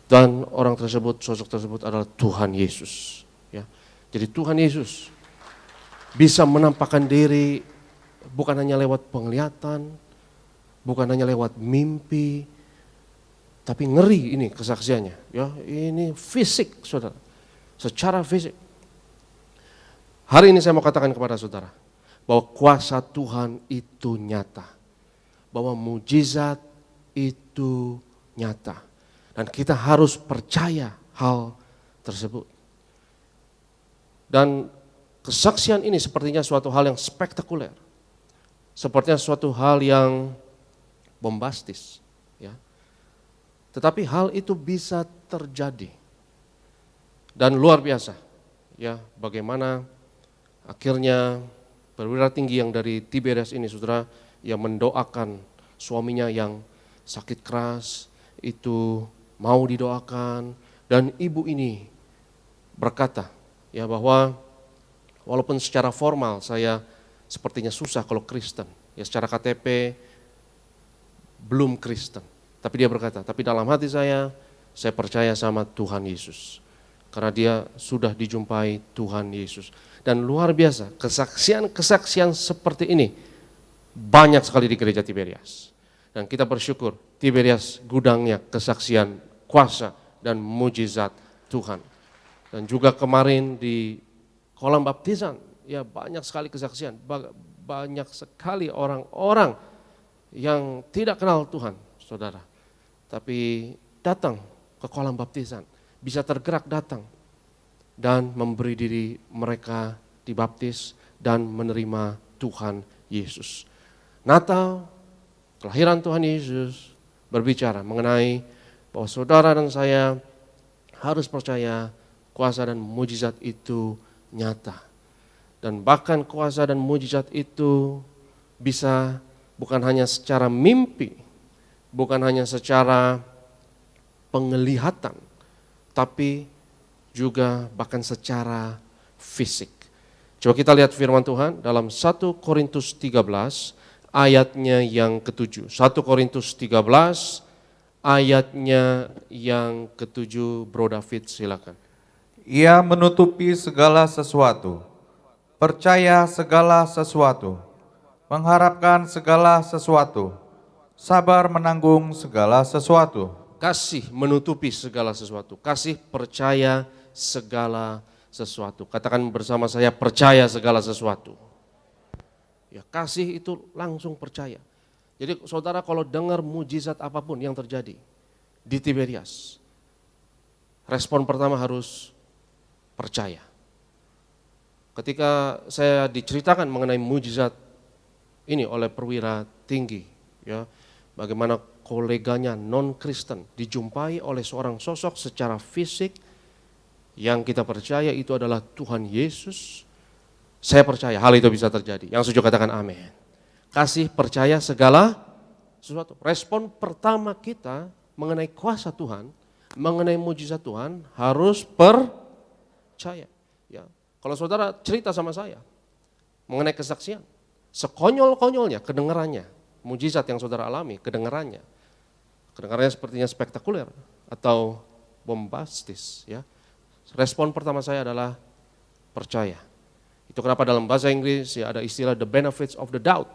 Speaker 4: Dan orang tersebut, sosok tersebut adalah Tuhan Yesus. Ya. Jadi Tuhan Yesus bisa menampakkan diri bukan hanya lewat penglihatan, bukan hanya lewat mimpi, tapi ngeri ini kesaksiannya. Ya, ini fisik, saudara, secara fisik. Hari ini saya mau katakan kepada saudara bahwa kuasa Tuhan itu nyata, bahwa mujizat itu nyata, dan kita harus percaya hal tersebut. Dan kesaksian ini sepertinya suatu hal yang spektakuler, sepertinya suatu hal yang bombastis, ya. Tetapi hal itu bisa terjadi dan luar biasa, ya. Bagaimana akhirnya perwira tinggi yang dari Tiberias ini, saudara, yang mendoakan suaminya yang sakit keras itu mau didoakan, dan ibu ini berkata, ya, bahwa walaupun secara formal saya sepertinya susah kalau Kristen, ya, secara KTP belum Kristen, tapi dia berkata, tapi dalam hati saya percaya sama Tuhan Yesus, karena dia sudah dijumpai Tuhan Yesus. Dan luar biasa, kesaksian-kesaksian seperti ini banyak sekali di gereja Tiberias. Dan kita bersyukur Tiberias gudangnya kesaksian kuasa dan mujizat Tuhan. Dan juga kemarin di kolam baptisan, ya, banyak sekali kesaksian, banyak sekali orang-orang yang tidak kenal Tuhan, saudara, tapi datang ke kolam baptisan, bisa tergerak datang dan memberi diri mereka dibaptis dan menerima Tuhan Yesus. Natal, kelahiran Tuhan Yesus berbicara mengenai bahwa saudara dan saya harus percaya kuasa dan mujizat itu nyata. Dan bahkan kuasa dan mujizat itu bisa bukan hanya secara mimpi, bukan hanya secara penglihatan, tapi juga bahkan secara fisik. Coba kita lihat firman Tuhan dalam 1 Korintus 13 ayatnya yang ke-7. 1 Korintus 13 ayatnya yang ke-7, Bro David silakan.
Speaker 7: Ia menutupi segala sesuatu, percaya segala sesuatu, mengharapkan segala sesuatu, sabar menanggung segala sesuatu.
Speaker 4: Kasih menutupi segala sesuatu, kasih percaya segala sesuatu. Katakan bersama saya, percaya segala sesuatu. Ya, kasih itu langsung percaya. Jadi saudara kalau dengar mujizat apapun yang terjadi di Tiberias, respon pertama harus percaya. Ketika saya diceritakan mengenai mujizat ini oleh perwira tinggi, ya, bagaimana koleganya non-Kristen dijumpai oleh seorang sosok secara fisik yang kita percaya itu adalah Tuhan Yesus, saya percaya hal itu bisa terjadi. Yang setuju katakan amin. Kasih percaya segala sesuatu. Respon pertama kita mengenai kuasa Tuhan, mengenai mujizat Tuhan harus percaya. Ya. Kalau saudara cerita sama saya mengenai kesaksian, sekonyol-konyolnya kedengarannya, mujizat yang saudara alami, kedengarannya sepertinya spektakuler atau bombastis, ya. Respon pertama saya adalah percaya. Itu kenapa dalam bahasa Inggris ya ada istilah the benefits of the doubt.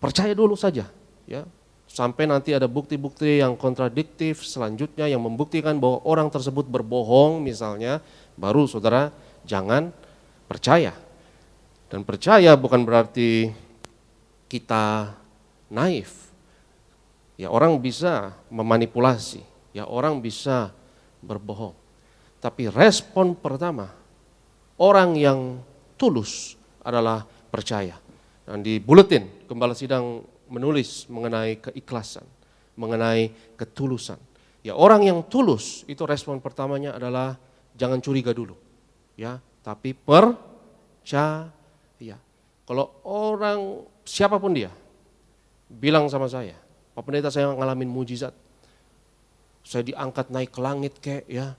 Speaker 4: Percaya dulu saja, ya. sampai nanti ada bukti-bukti yang kontradiktif selanjutnya yang membuktikan bahwa orang tersebut berbohong misalnya, baru saudara jangan percaya. Dan percaya bukan berarti kita naif. Ya, orang bisa memanipulasi, ya orang bisa berbohong. Tapi respon pertama orang yang tulus adalah percaya. Dan di buletin Gembala Sidang menulis mengenai keikhlasan, mengenai ketulusan. Ya, orang yang tulus itu respon pertamanya adalah jangan curiga dulu. Ya, tapi percaya. Kalau orang siapapun dia bilang sama saya, Pak Pendeta saya ngalamin mujizat, saya diangkat naik ke langit kek ya,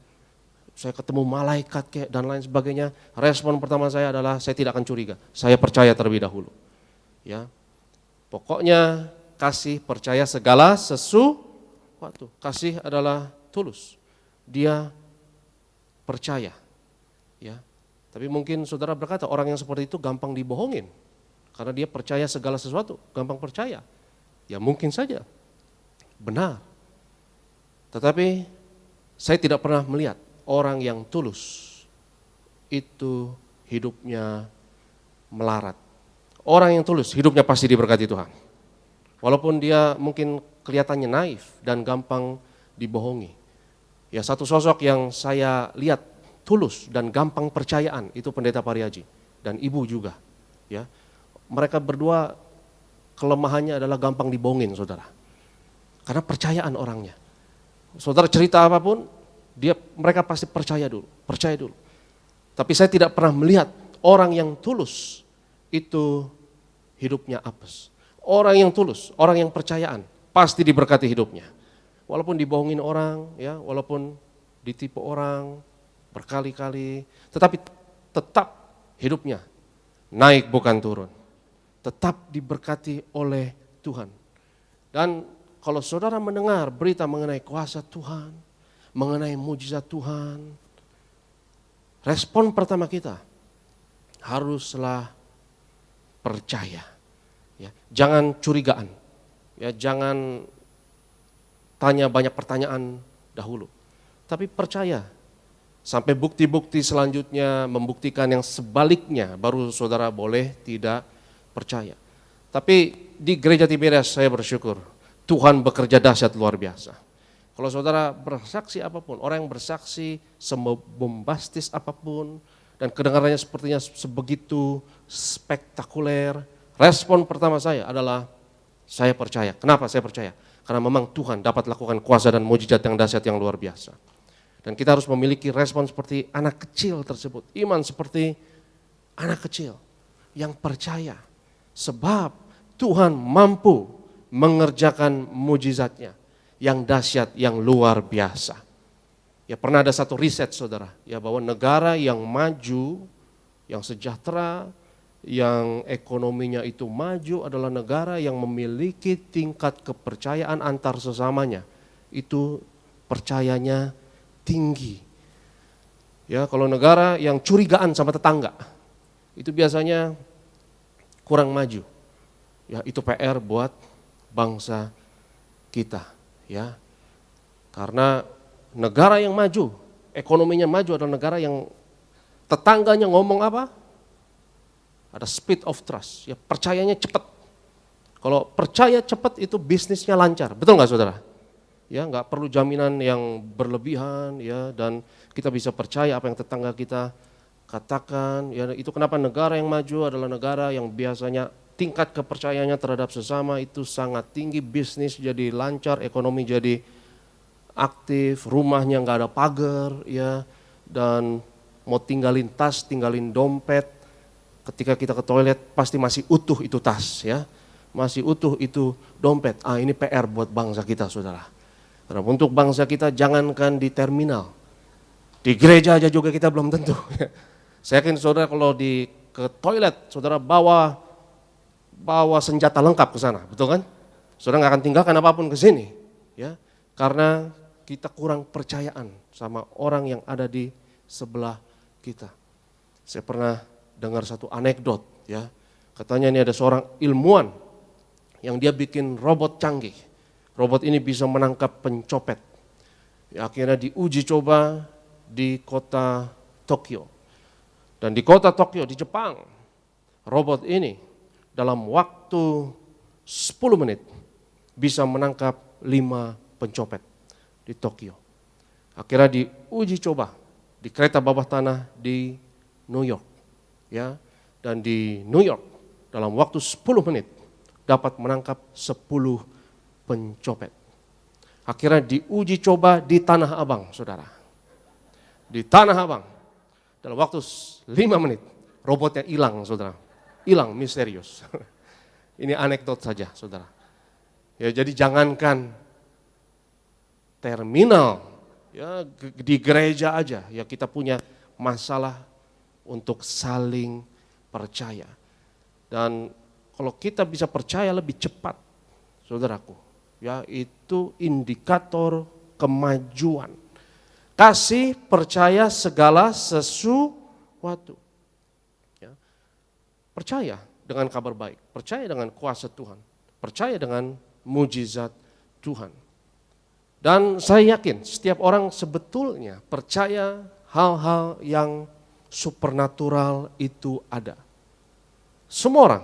Speaker 4: saya ketemu malaikat kek dan lain sebagainya. Respon pertama saya adalah saya tidak akan curiga, saya percaya terlebih dahulu. Ya, pokoknya kasih percaya segala sesuatu. Kasih adalah tulus, dia percaya. Ya, tapi mungkin saudara berkata orang yang seperti itu gampang dibohongin karena dia percaya segala sesuatu, gampang percaya. Ya mungkin saja, benar. Tetapi saya tidak pernah melihat orang yang tulus itu hidupnya melarat. Orang yang tulus hidupnya pasti diberkati Tuhan. Walaupun dia mungkin kelihatannya naif dan gampang dibohongi. Ya, satu sosok yang saya lihat tulus dan gampang percayaan itu Pendeta Pariaji dan ibu juga. Ya, mereka berdua kelemahannya adalah gampang dibohongin, saudara. Karena percayaan orangnya. Saudara cerita apapun, mereka pasti percaya dulu. Tapi saya tidak pernah melihat orang yang tulus itu hidupnya apes. Orang yang tulus, orang yang percayaan, pasti diberkati hidupnya. Walaupun dibohongin orang, ya, walaupun ditipu orang berkali-kali, tetapi tetap hidupnya naik bukan turun. Tetap diberkati oleh Tuhan. Dan kalau saudara mendengar berita mengenai kuasa Tuhan, mengenai mujizat Tuhan, respon pertama kita haruslah percaya. Ya, jangan curigaan. Ya, jangan tanya banyak pertanyaan dahulu. Tapi percaya. Sampai bukti-bukti selanjutnya membuktikan yang sebaliknya, baru saudara boleh tidak percaya. Tapi di Gereja Tiberias saya bersyukur, Tuhan bekerja dahsyat luar biasa. Kalau saudara bersaksi apapun, orang yang bersaksi sebombastis apapun, dan kedengarannya sepertinya sebegitu spektakuler, respon pertama saya adalah saya percaya. Kenapa saya percaya? Karena memang Tuhan dapat lakukan kuasa dan mujizat yang dahsyat yang luar biasa. Dan kita harus memiliki respon seperti anak kecil tersebut, iman seperti anak kecil yang percaya. Sebab Tuhan mampu mengerjakan mujizatnya yang dahsyat, yang luar biasa. Ya, pernah ada satu riset saudara, ya, bahwa negara yang maju, yang sejahtera, yang ekonominya itu maju adalah negara yang memiliki tingkat kepercayaan antar sesamanya. Itu percayanya tinggi. Ya, kalau negara yang curigaan sama tetangga, itu biasanya kurang maju. Ya, itu PR buat bangsa kita, ya. Karena negara yang maju, ekonominya maju adalah negara yang tetangganya ngomong apa? Ada speed of trust, ya, percayanya cepat. Kalau percaya cepat itu bisnisnya lancar, betul nggak saudara? Ya, nggak perlu jaminan yang berlebihan, ya, dan kita bisa percaya apa yang tetangga kita katakan. Ya, itu kenapa negara yang maju adalah negara yang biasanya tingkat kepercayaannya terhadap sesama itu sangat tinggi, bisnis jadi lancar, ekonomi jadi aktif, rumahnya nggak ada pagar, ya, dan mau tinggalin tas, tinggalin dompet, ketika kita ke toilet pasti masih utuh itu tas, ya, masih utuh itu dompet. Ini PR buat bangsa kita, saudara. Karena untuk bangsa kita jangankan di terminal, di gereja aja juga kita belum tentu. Saya yakin saudara kalau ke toilet, saudara bawa senjata lengkap ke sana, betul kan? Saudara nggak akan tinggalkan apapun ke sini, ya, karena kita kurang percayaan sama orang yang ada di sebelah kita. Saya pernah dengar satu anekdot, ya, katanya ini ada seorang ilmuwan yang dia bikin robot canggih, Robot ini bisa menangkap pencopet. Ya, akhirnya diuji coba di kota Tokyo. Dan di kota Tokyo di Jepang, robot ini dalam waktu 10 menit bisa menangkap 5 pencopet di Tokyo. Akhirnya diuji coba di kereta bawah tanah di New York. Ya, dan di New York dalam waktu 10 menit dapat menangkap 10 pencopet. Akhirnya diuji coba di Tanah Abang, saudara. Di Tanah Abang, dalam waktu 5 menit, robotnya hilang, saudara. Hilang, misterius. Ini anekdot saja, saudara. Ya, jadi jangankan terminal, ya di gereja aja, ya kita punya masalah untuk saling percaya. Dan kalau kita bisa percaya lebih cepat, saudaraku, ya itu indikator kemajuan. Kasih percaya segala sesuatu. Ya. Percaya dengan kabar baik, percaya dengan kuasa Tuhan, percaya dengan mujizat Tuhan. Dan saya yakin setiap orang sebetulnya percaya hal-hal yang supernatural itu ada. Semua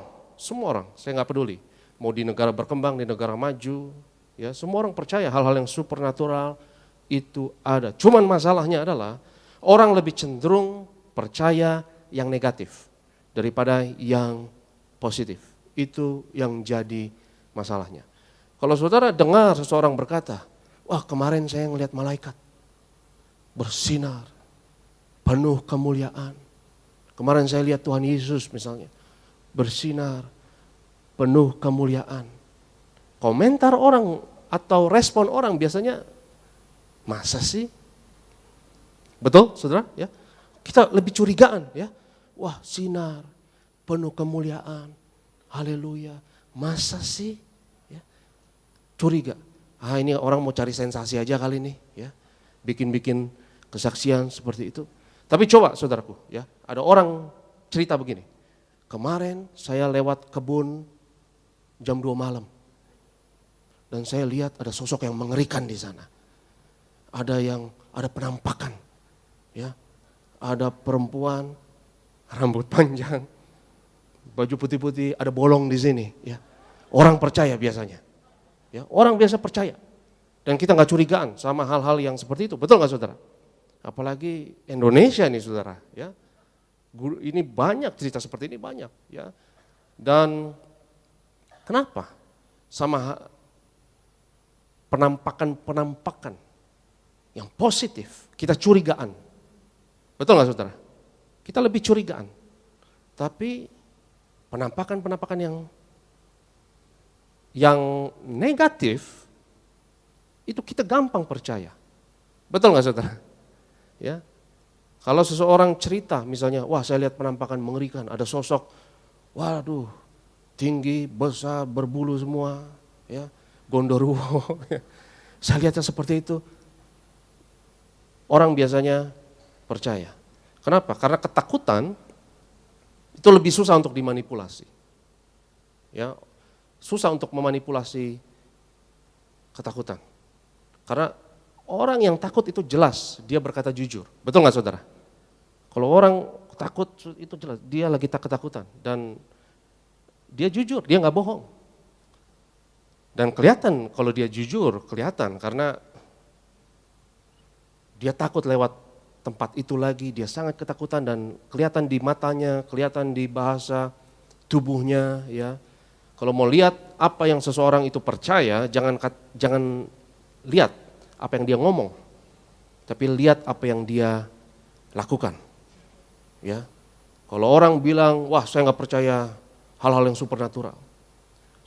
Speaker 4: orang, saya nggak peduli. Mau di negara berkembang, di negara maju, ya semua orang percaya hal-hal yang supernatural itu ada. Cuman masalahnya adalah orang lebih cenderung percaya yang negatif daripada yang positif. Itu yang jadi masalahnya. Kalau saudara dengar seseorang berkata, wah kemarin saya ngelihat malaikat bersinar, penuh kemuliaan. Kemarin saya lihat Tuhan Yesus misalnya, bersinar, penuh kemuliaan. Komentar orang atau respon orang biasanya, masa sih? Betul saudara? Ya, kita lebih curigaan ya. Wah sinar, penuh kemuliaan, haleluya, masa sih? Ya. Curiga, ini orang mau cari sensasi aja kali ini ya. Bikin-bikin kesaksian seperti itu. Tapi coba saudaraku ya, ada orang cerita begini. Kemarin saya lewat kebun jam 2 malam. Dan saya lihat ada sosok yang mengerikan di sana. Ada penampakan. Ya. Ada perempuan rambut panjang, baju putih-putih, ada bolong di sini ya. Orang percaya biasanya. Ya, orang biasa percaya. Dan kita nggak curigaan sama hal-hal yang seperti itu. Betul nggak saudara? Apalagi Indonesia nih saudara ya. Ini banyak cerita seperti ini banyak ya. Dan kenapa sama penampakan yang positif kita curigaan? Betul nggak saudara? Kita lebih curigaan. Tapi penampakan yang negatif itu kita gampang percaya. Betul nggak saudara? Ya. Kalau seseorang cerita misalnya, wah saya lihat penampakan mengerikan, ada sosok, waduh, tinggi, besar, berbulu semua, ya, gondoruo. Saya lihatnya seperti itu. Orang biasanya percaya. Kenapa? Karena ketakutan itu lebih susah untuk dimanipulasi. Ya, susah untuk memanipulasi ketakutan. Karena orang yang takut itu jelas, dia berkata jujur. Betul nggak saudara? Kalau orang takut itu jelas, dia lagi ketakutan. Dan dia jujur, dia nggak bohong. Dan kelihatan kalau dia jujur, kelihatan karena dia takut lewat tempat itu lagi, dia sangat ketakutan dan kelihatan di matanya, kelihatan di bahasa tubuhnya. Ya. Kalau mau lihat apa yang seseorang itu percaya, jangan lihat apa yang dia ngomong, tapi lihat apa yang dia lakukan. Ya, kalau orang bilang, wah saya nggak percaya hal-hal yang supernatural,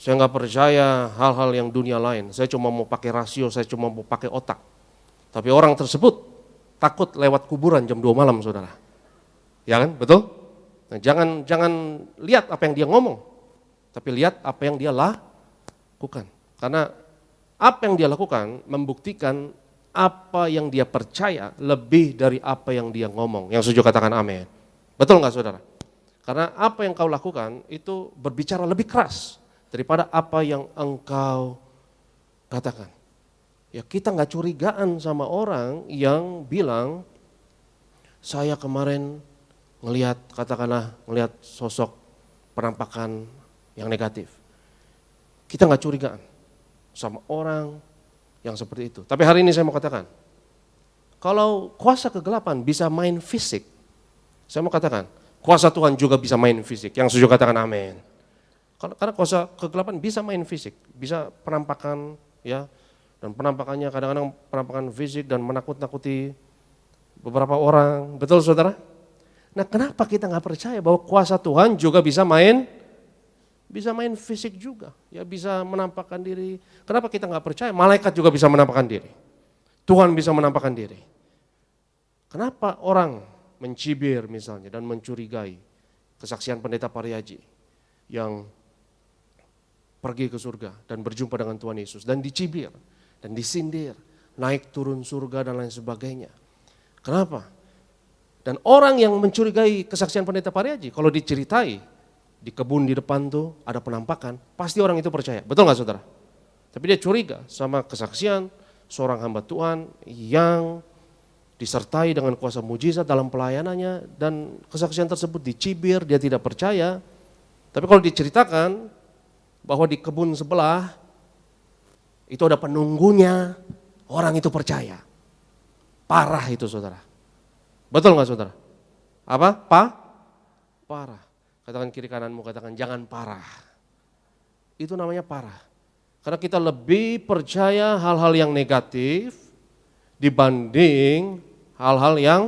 Speaker 4: saya nggak percaya hal-hal yang dunia lain, saya cuma mau pakai rasio, saya cuma mau pakai otak. Tapi orang tersebut takut lewat kuburan jam 2 malam, saudara. Ya kan, betul? Nah, jangan lihat apa yang dia ngomong, tapi lihat apa yang dia lakukan. Karena apa yang dia lakukan membuktikan apa yang dia percaya lebih dari apa yang dia ngomong. Yang setuju katakan amin. Betul nggak saudara? Karena apa yang kau lakukan itu berbicara lebih keras daripada apa yang engkau Katakan. Ya kita nggak curigaan sama orang yang bilang, saya kemarin ngelihat sosok penampakan yang negatif. Kita nggak curigaan sama orang yang seperti itu. Tapi hari ini saya mau katakan, kalau kuasa kegelapan bisa main fisik, saya mau katakan, kuasa Tuhan juga bisa main fisik. Yang setuju katakan amin. Karena kuasa kegelapan bisa main fisik, bisa penampakan, ya, dan penampakannya kadang-kadang penampakan fisik dan menakut-nakuti beberapa orang. Betul saudara? Nah kenapa kita nggak percaya bahwa kuasa Tuhan juga bisa main fisik juga, ya bisa menampakkan diri. Kenapa kita nggak percaya? Malaikat juga bisa menampakkan diri. Tuhan bisa menampakkan diri. Kenapa orang mencibir misalnya dan mencurigai kesaksian pendeta Pariaji yang pergi ke surga dan berjumpa dengan Tuhan Yesus dan dicibir dan disindir, naik turun surga dan lain sebagainya. Kenapa? Dan orang yang mencurigai kesaksian pendeta Pariaji, kalau diceritai di kebun di depan tuh ada penampakan, pasti orang itu percaya. Betul nggak saudara? Tapi dia curiga sama kesaksian seorang hamba Tuhan yang disertai dengan kuasa mujizat dalam pelayanannya dan kesaksian tersebut dicibir, dia tidak percaya. Tapi kalau diceritakan bahwa di kebun sebelah itu ada penunggunya, orang itu percaya. Parah itu saudara. Betul nggak saudara? Apa? Parah. Katakan kiri kananmu, katakan jangan parah. Itu namanya parah. Karena kita lebih percaya hal-hal yang negatif dibanding hal-hal yang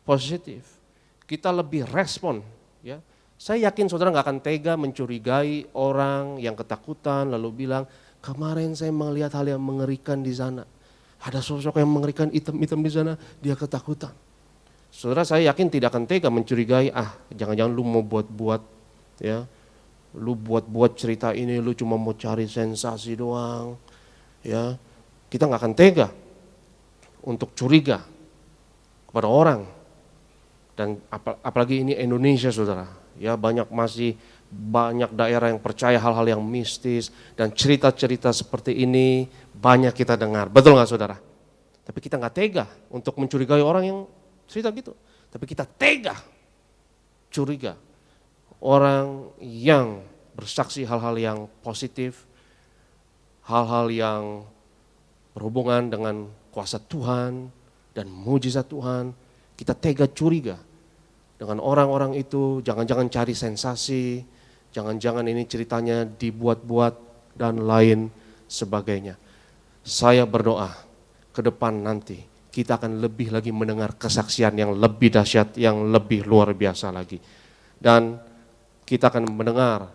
Speaker 4: positif. Kita lebih respon, ya. Saya yakin saudara nggak akan tega mencurigai orang yang ketakutan lalu bilang, kemarin saya melihat hal yang mengerikan di sana. Ada sosok yang mengerikan hitam-hitam di sana, dia ketakutan. Saudara saya yakin tidak akan tega mencurigai, jangan-jangan lu mau buat-buat, ya. Lu buat-buat cerita ini, lu cuma mau cari sensasi doang, ya. Kita nggak akan tega untuk curiga kepada orang. Dan apalagi ini Indonesia saudara, ya masih banyak daerah yang percaya hal-hal yang mistis dan cerita-cerita seperti ini banyak kita dengar. Betul nggak saudara? Tapi kita nggak tega untuk mencurigai orang yang cerita gitu. Tapi kita tega curiga orang yang bersaksi hal-hal yang positif, hal-hal yang berhubungan dengan kuasa Tuhan dan mujizat Tuhan. Kita tega curiga dengan orang-orang itu, jangan-jangan cari sensasi, jangan-jangan ini ceritanya dibuat-buat dan lain sebagainya. Saya berdoa ke depan nanti kita akan lebih lagi mendengar kesaksian yang lebih dahsyat, yang lebih luar biasa lagi. Dan kita akan mendengar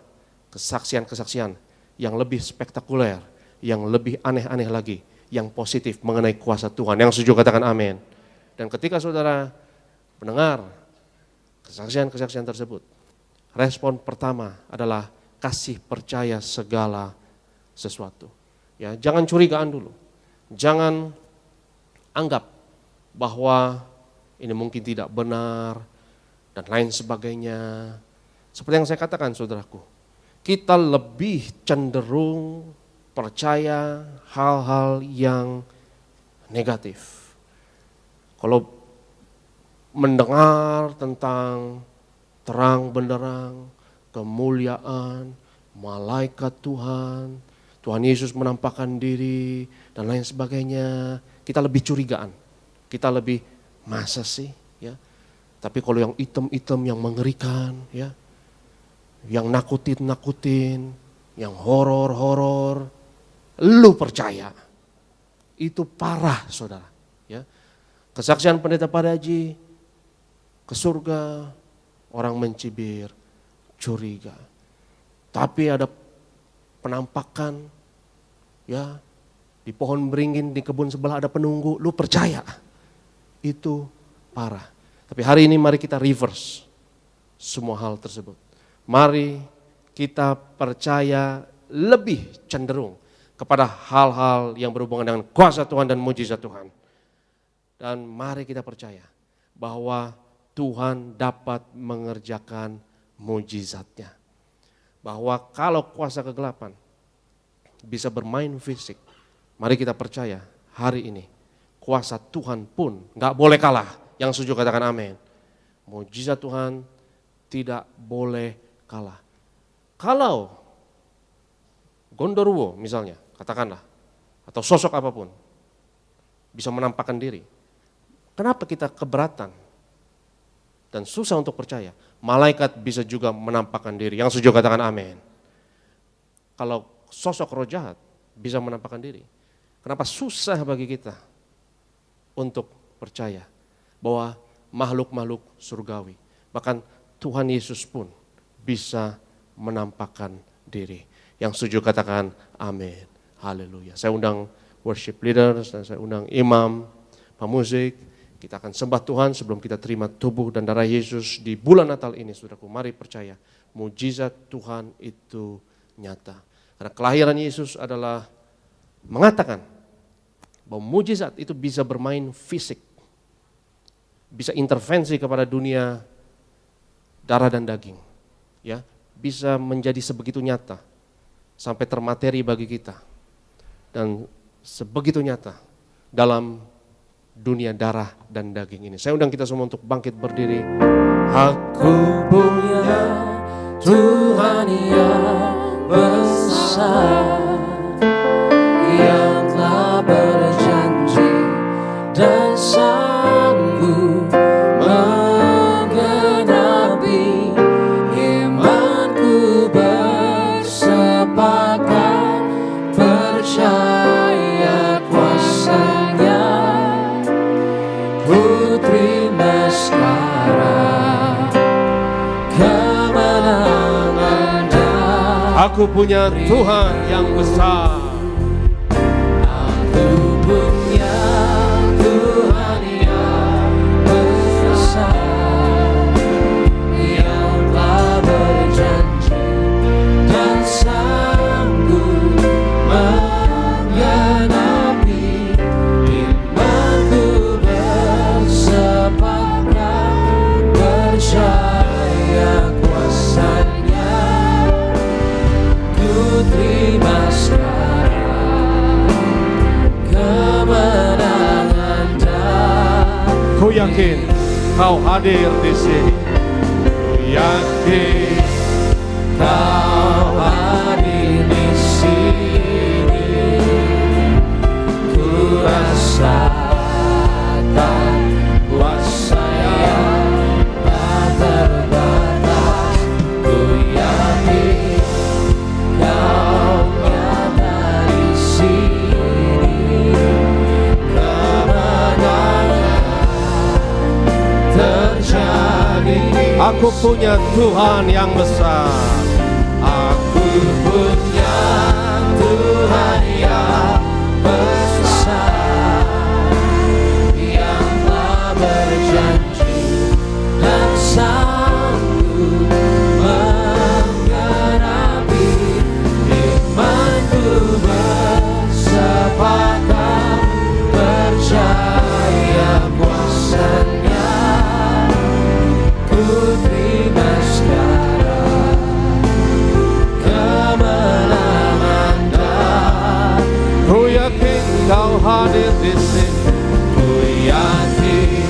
Speaker 4: kesaksian-kesaksian yang lebih spektakuler, yang lebih aneh-aneh lagi, yang positif mengenai kuasa Tuhan. Yang setuju katakan amin. Dan ketika saudara mendengar kesaksian-kesaksian tersebut, respon pertama adalah kasih percaya segala sesuatu. Ya, jangan curigaan dulu. Jangan anggap bahwa ini mungkin tidak benar dan lain sebagainya. Seperti yang saya katakan saudaraku, kita lebih cenderung percaya hal-hal yang negatif. Kalau mendengar tentang terang benderang, kemuliaan, malaikat Tuhan, Tuhan Yesus menampakkan diri dan lain sebagainya, kita lebih curigaan. Kita lebih masa sih, ya. Tapi kalau yang item-item yang mengerikan, ya, yang nakutin, yang horor, lu percaya. Itu parah, saudara. Ya. Kesaksian pendeta Pariaji ke surga, orang mencibir, curiga. Tapi ada penampakan, ya, di pohon beringin, di kebun sebelah ada penunggu, lu percaya. Itu parah. Tapi hari ini mari kita reverse semua hal tersebut. Mari kita percaya lebih cenderung kepada hal-hal yang berhubungan dengan kuasa Tuhan dan mujizat Tuhan. Dan mari kita percaya bahwa Tuhan dapat mengerjakan mujizatnya. Bahwa kalau kuasa kegelapan bisa bermain fisik, mari kita percaya hari ini kuasa Tuhan pun gak boleh kalah. Yang setuju katakan amin. Mujizat Tuhan tidak boleh kalah. Kalau Gondoruo misalnya, katakanlah, atau sosok apapun bisa menampakkan diri, kenapa kita keberatan dan susah untuk percaya? Malaikat bisa juga menampakkan diri. Yang setuju katakan amin. Kalau sosok roh jahat bisa menampakkan diri, kenapa susah bagi kita untuk percaya bahwa makhluk-makhluk surgawi, bahkan Tuhan Yesus pun bisa menampakkan diri. Yang setuju katakan amin. Haleluya. Saya undang worship leaders dan saya undang imam, pemusik. Kita akan sembah Tuhan sebelum kita terima tubuh dan darah Yesus di bulan Natal ini. Saudaraku, mari percaya mujizat Tuhan itu nyata. Karena kelahiran Yesus adalah mengatakan bahwa mujizat itu bisa bermain fisik. Bisa intervensi kepada dunia darah dan daging. Ya, bisa menjadi sebegitu nyata sampai termateri bagi kita. Dan sebegitu nyata dalam dunia darah dan daging ini. Saya undang kita semua untuk bangkit berdiri. Aku punya
Speaker 6: Tuhan yang besar, yang telah berjanji dan sanggup menggenapi imanku, bersepakat percaya kuasa-Nya. Ku terima sekarang kemenangan dan
Speaker 4: Aku punya Tuhan yang besar.
Speaker 6: aku punya Tuhan yang besar, yang telah berjanji dan sanggup menggenapi imanku, bersepakat percaya kuasa-Nya. Ku terima sekarang kemenangan dan
Speaker 4: Ku yakin kau hadir di sini. Ku yakin
Speaker 6: Kau hadir di sini. Ku rasakan kuasa yang tak terbatas. Ku yakin Kau nyata di sini. Kemenangan terjadi.
Speaker 4: aku punya Tuhan yang besar.
Speaker 6: Aku punya Tuhan yang besar, yang telah berjanji dan sanggup menggenapi imanku, bersepakat percaya kuasa-Nya. Ku terima sekarang kemenangan dan
Speaker 4: Ku yakin kau hadir di sini.
Speaker 6: ku yakin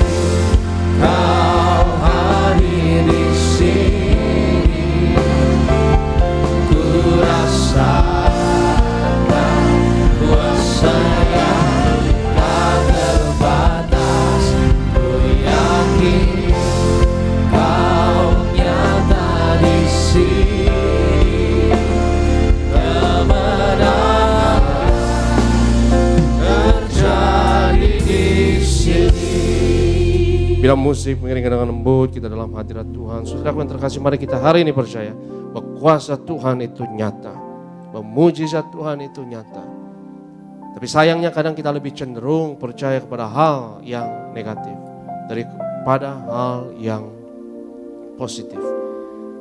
Speaker 6: Kau hadir di sini. Ku rasakan kuasa yang tak terbatas. Ku yakin Kau nyata di sini. Kemenangan terjadi di sini.
Speaker 4: Bila musik mengiringkan dengan lembut, kita dalam hadirat Tuhan. Saudaraku yang terkasih, mari kita hari ini percaya bahwa kuasa Tuhan itu nyata, bahwa mujizat Tuhan itu nyata. Tapi sayangnya kadang kita lebih cenderung percaya kepada hal yang negatif daripada hal yang positif.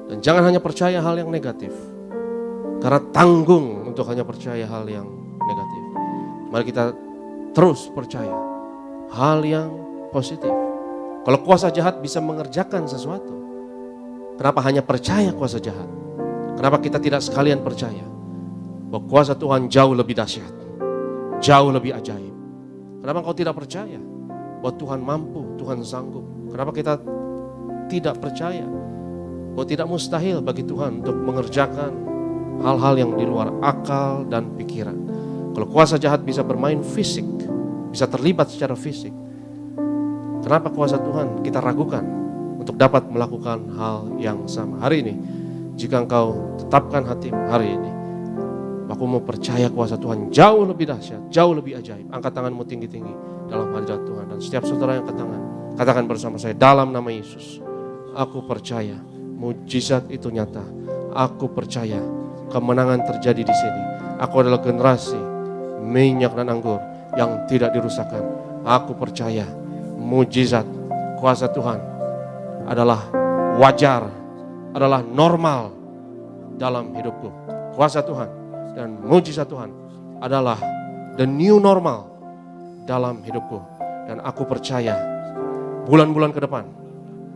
Speaker 4: Dan jangan hanya percaya hal yang negatif, karena tanggung untuk hanya percaya hal yang negatif. Mari kita terus percaya hal yang positif. Kalau kuasa jahat bisa mengerjakan sesuatu, kenapa hanya percaya kuasa jahat? Kenapa kita tidak sekalian percaya bahwa kuasa Tuhan jauh lebih dahsyat, jauh lebih ajaib. Kenapa engkau tidak percaya bahwa Tuhan mampu, Tuhan sanggup? Kenapa kita tidak percaya bahwa tidak mustahil bagi Tuhan untuk mengerjakan hal-hal yang di luar akal dan pikiran? Kalau kuasa jahat bisa bermain fisik, bisa terlibat secara fisik, kenapa kuasa Tuhan kita ragukan untuk dapat melakukan hal yang sama? Hari ini, jika engkau tetapkan hatimu hari ini, aku mau percaya kuasa Tuhan jauh lebih dahsyat, jauh lebih ajaib. Angkat tanganmu tinggi-tinggi dalam hadirat Tuhan. Dan setiap saudara yang angkat tangan, katakan bersama saya, dalam nama Yesus, aku percaya mujizat itu nyata. Aku percaya kemenangan terjadi di sini. Aku adalah generasi minyak dan anggur yang tidak dirusakkan. Aku percaya mujizat kuasa Tuhan adalah wajar, adalah normal dalam hidupku. Kuasa Tuhan dan mujizat Tuhan adalah the new normal dalam hidupku. Dan aku percaya bulan-bulan ke depan,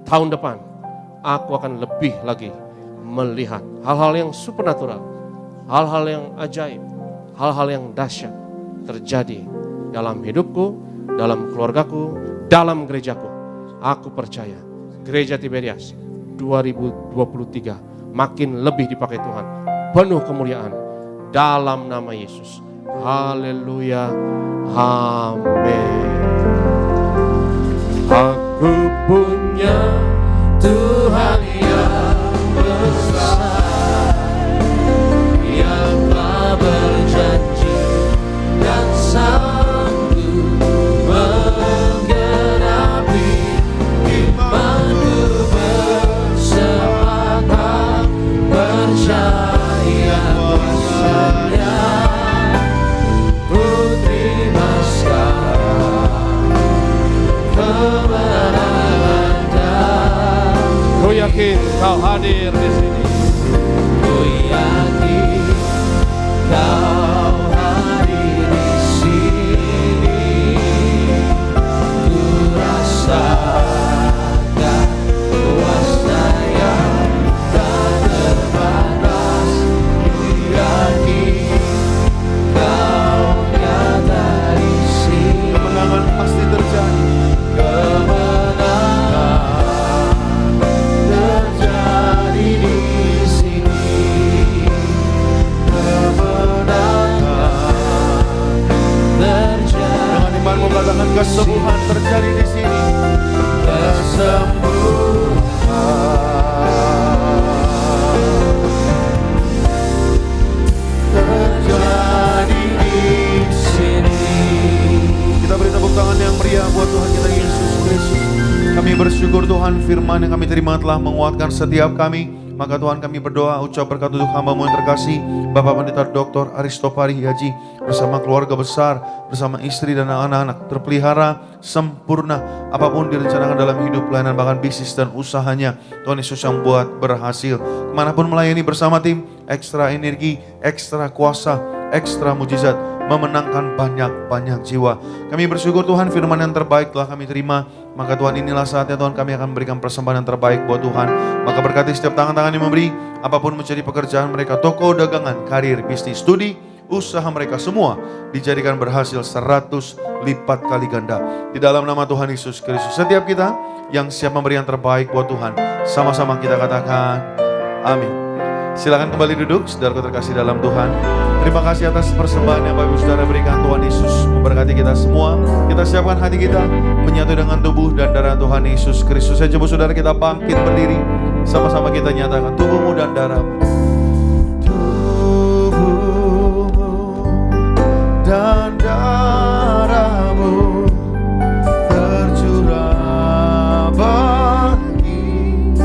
Speaker 4: tahun depan, aku akan lebih lagi melihat hal-hal yang supernatural, hal-hal yang ajaib, hal-hal yang dahsyat terjadi dalam hidupku, dalam keluargaku, dalam gerejaku. Aku percaya Gereja Tiberias 2023 makin lebih dipakai Tuhan, penuh kemuliaan dalam nama Yesus. Haleluya, amin. Aku punya Tuhan yang besar, yang telah berjanji dan sanggup menggenapi imanku, bersemangat percaya bahwasanya Putri Maskara kemenangan datang. Ku yakin kau hadir di sini. Ku yakin kau hadir di sini. Ku rasakan kuasa yang tak terbatas. Ku yakin kau nyata di sini.
Speaker 1: Kemenangan pasti terjadi.
Speaker 4: Kemenangan terjadi di sini. Kemenangan terjadi.
Speaker 1: Dengan imanmu katakan kesembuhan terjadi di sini.
Speaker 4: Terjadi di sini.
Speaker 1: Kita beri tepuk tangan yang meriah buat Tuhan kita Yesus Kristus. Kami bersyukur Tuhan, firman yang kami terima telah menguatkan setiap kami. Maka Tuhan kami berdoa, ucap berkat untuk hamba-Mu yang terkasih, Bapak Pendeta Dr. Aristopari Haji, bersama keluarga besar, bersama istri dan anak-anak, terpelihara, sempurna, apapun direncanakan dalam hidup, pelayanan, bahkan bisnis dan usahanya, Tuhan Yesus yang buat berhasil. Kemanapun melayani bersama tim, ekstra energi, ekstra kuasa, ekstra mujizat, memenangkan banyak-banyak jiwa. Kami bersyukur Tuhan, firman yang terbaik telah kami terima. Maka Tuhan, inilah saatnya Tuhan kami akan memberikan persembahan yang terbaik buat Tuhan. Maka berkati setiap tangan-tangan yang memberi, apapun menjadi pekerjaan mereka, toko, dagangan, karir, bisnis, studi, usaha mereka semua dijadikan berhasil 100 lipat kali ganda. Di dalam nama Tuhan Yesus Kristus, setiap kita yang siap memberi yang terbaik buat Tuhan, sama-sama kita katakan amin. Silakan kembali duduk, saudaraku terkasih dalam Tuhan. Terima kasih atas persembahan yang Bapak Ibu Saudara berikan. Tuhan Yesus memberkati kita semua. Kita siapkan hati kita menyatu dengan tubuh dan darah Tuhan Yesus Kristus. Saya coba saudara kita bangkit berdiri. Sama-sama kita nyatakan tubuhmu dan darahmu. Tubuhmu dan darahmu tercurah bagi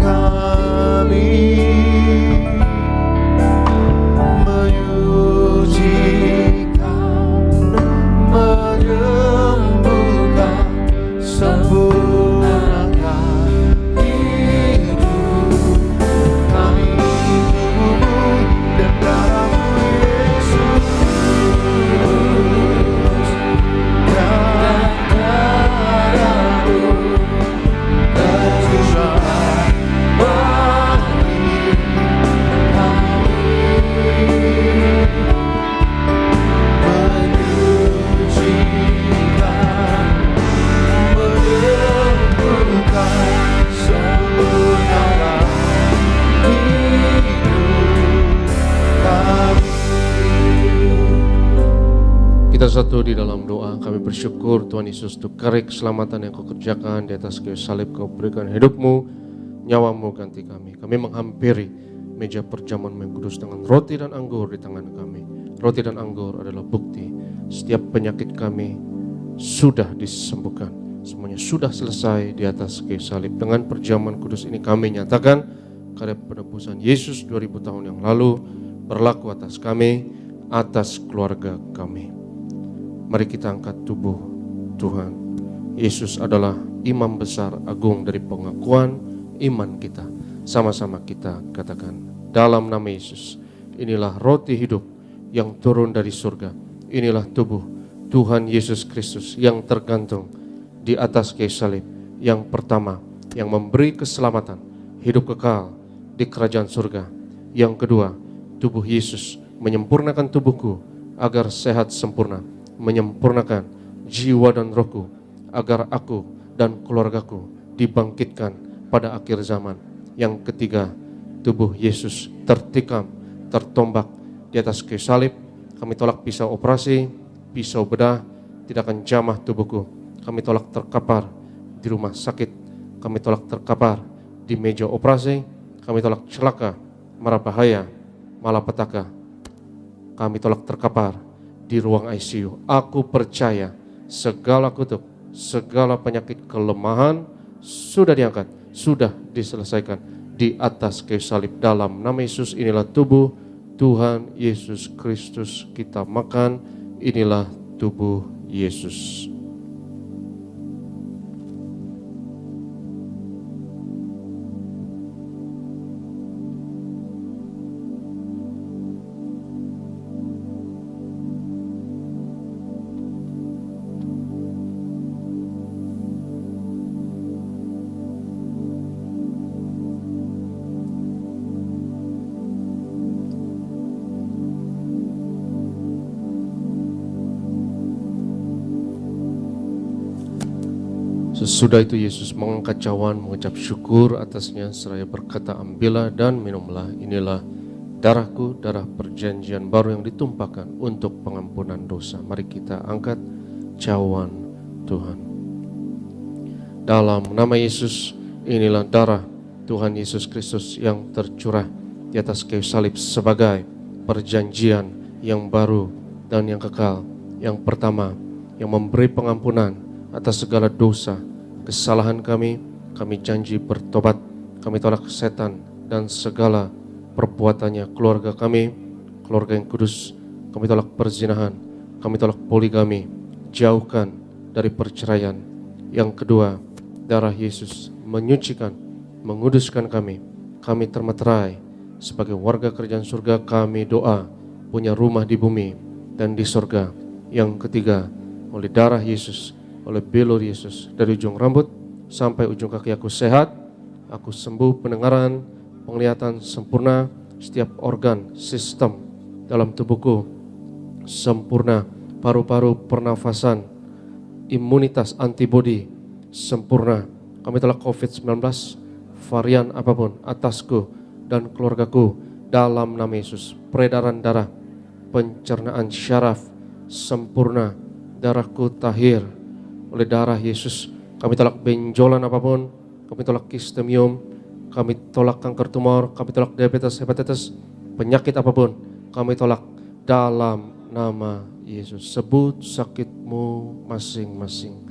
Speaker 1: kami. Sempurnakan hidup kami.
Speaker 4: bersatu di dalam doa. Kami bersyukur Tuhan Yesus untuk karya keselamatan yang Kau kerjakan di atas kayu salib. Kau berikan hidupmu, nyawamu ganti kami. Kami menghampiri meja perjamuan yang kudus dengan roti dan anggur di tangan kami. Roti dan anggur adalah bukti setiap penyakit kami sudah disembuhkan. Semuanya sudah selesai di atas kayu salib. Dengan perjamuan kudus ini kami nyatakan karya penebusan Yesus 2000 tahun yang lalu berlaku atas kami, atas keluarga kami. Mari kita angkat tubuh Tuhan. Yesus adalah imam besar agung dari pengakuan iman kita. Sama-sama kita katakan, dalam nama Yesus, inilah roti hidup yang turun dari surga. Inilah tubuh Tuhan Yesus Kristus yang tergantung di atas kayu salib. Yang pertama, yang memberi keselamatan, hidup kekal di kerajaan surga. Yang kedua, tubuh Yesus menyempurnakan tubuhku agar sehat sempurna, menyempurnakan jiwa dan rohku agar aku dan keluargaku dibangkitkan pada akhir zaman. Yang ketiga, tubuh Yesus tertikam, tertombak di atas kayu salib. Kami tolak pisau operasi, pisau bedah, tidak akan jamah tubuhku. Kami tolak terkapar di rumah sakit, kami tolak terkapar di meja operasi, kami tolak celaka, mara bahaya, malapetaka. Kami tolak terkapar di ruang ICU. Aku percaya segala kutuk, segala penyakit kelemahan sudah diangkat, sudah diselesaikan di atas kayu salib. Dalam nama Yesus, inilah tubuh Tuhan Yesus Kristus. Kita makan, inilah tubuh Yesus. Sesudah itu Yesus mengangkat cawan, mengucap syukur atasnya, seraya berkata, ambillah dan minumlah, inilah darahku, darah perjanjian baru yang ditumpahkan untuk pengampunan dosa. Mari kita angkat cawan Tuhan. Dalam nama Yesus, inilah darah Tuhan Yesus Kristus yang tercurah di atas kayu salib sebagai perjanjian yang baru dan yang kekal. Yang pertama, yang memberi pengampunan atas segala dosa, kesalahan kami janji bertobat, kami tolak setan dan segala perbuatannya, keluarga kami, keluarga yang kudus, kami tolak perzinahan, kami tolak poligami, jauhkan dari perceraian. Yang kedua, darah Yesus menyucikan, menguduskan kami termeterai sebagai warga kerajaan surga. Kami doa punya rumah di bumi dan di surga. Yang ketiga, oleh darah Yesus, oleh belur Yesus, dari ujung rambut sampai ujung kaki aku sehat, aku sembuh, pendengaran, penglihatan sempurna, setiap organ, sistem dalam tubuhku sempurna, paru-paru, pernafasan, imunitas, antibodi sempurna. Kami telah COVID-19, varian apapun atasku dan keluargaku dalam nama Yesus. Peredaran darah, pencernaan syaraf sempurna, darahku tahir oleh darah Yesus. Kami tolak benjolan apapun, kami tolak kistemium, kami tolak kanker tumor, kami tolak diabetes, hepatitis, penyakit apapun, kami tolak dalam nama Yesus. Sebut sakitmu masing-masing.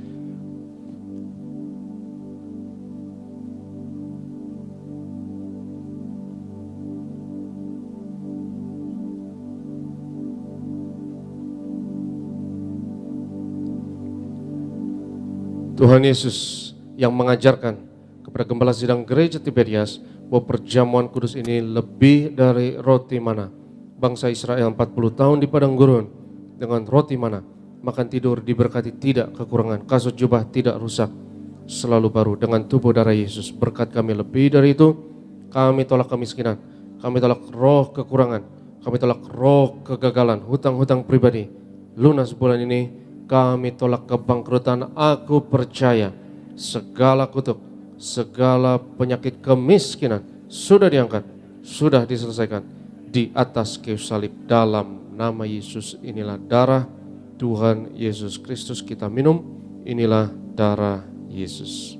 Speaker 4: Tuhan Yesus yang mengajarkan kepada gembala sidang gereja Tiberias bahwa perjamuan kudus ini lebih dari roti mana. Bangsa Israel 40 tahun di padang gurun dengan roti mana, makan tidur diberkati, tidak kekurangan, kasut jubah tidak rusak, selalu baru dengan tubuh darah Yesus. Berkat kami lebih dari itu. Kami tolak kemiskinan, kami tolak roh kekurangan, kami tolak roh kegagalan, hutang-hutang pribadi. Lunas bulan ini. Kami tolak kebangkrutan. Aku percaya segala kutuk, segala penyakit kemiskinan sudah diangkat, sudah diselesaikan di atas kayu salib. Dalam nama Yesus, inilah darah Tuhan Yesus Kristus. Kita minum, inilah darah Yesus.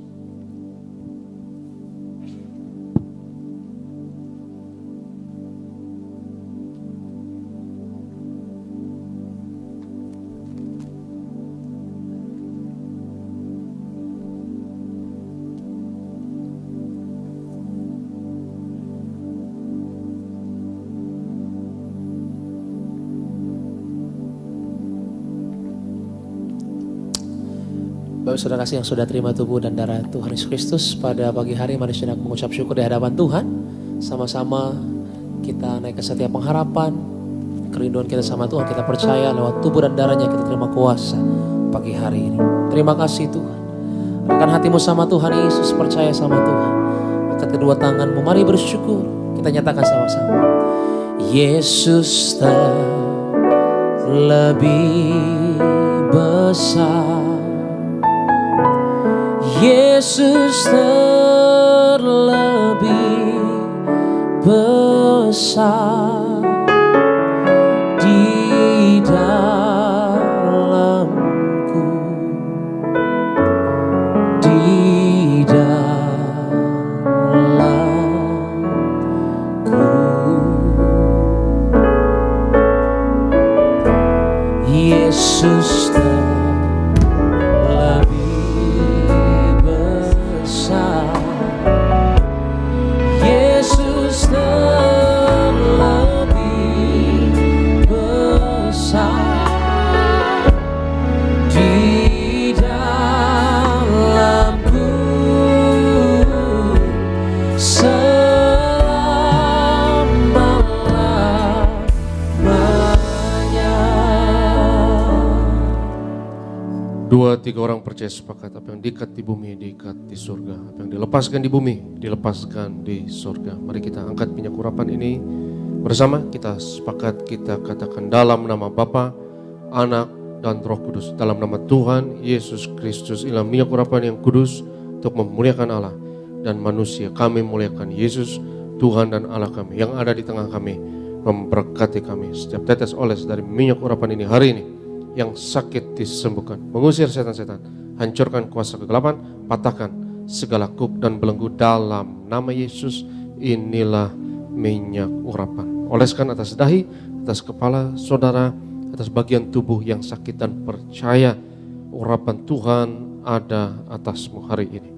Speaker 6: Bapak saudara kasih yang sudah terima tubuh dan darah Tuhan Yesus Kristus pada pagi hari, mari sejenak mengucap syukur di hadapan Tuhan. Sama-sama kita naik ke setiap pengharapan, kerinduan kita sama Tuhan. Kita percaya lewat tubuh dan darahnya kita terima kuasa pagi hari ini. Terima kasih Tuhan. Rekan hatimu sama Tuhan Yesus, percaya sama Tuhan. Angkat kedua tanganmu, mari bersyukur. Kita nyatakan sama-sama. Yesus terlebih besar. Yesus terlebih besar di dalamku, di dalamku. Yesus
Speaker 4: Dua tiga orang percaya sepakat, apa yang diikat di bumi diikat di surga, apa yang dilepaskan di bumi dilepaskan di surga. Mari kita angkat minyak urapan ini bersama, kita sepakat, kita katakan dalam nama Bapa, Anak dan Roh Kudus, dalam nama Tuhan Yesus Kristus. Inilah minyak urapan yang kudus untuk memuliakan Allah dan manusia. Kami muliakan Yesus, Tuhan dan Allah kami yang ada di tengah kami, memberkati kami. Setiap tetes oles dari minyak urapan ini hari ini, yang sakit disembuhkan, mengusir setan-setan, hancurkan kuasa kegelapan, patahkan segala kuk dan belenggu dalam nama Yesus. Inilah minyak urapan. Oleskan atas dahi, atas kepala saudara, atas bagian tubuh yang sakit, dan percaya urapan Tuhan ada atasmu hari ini.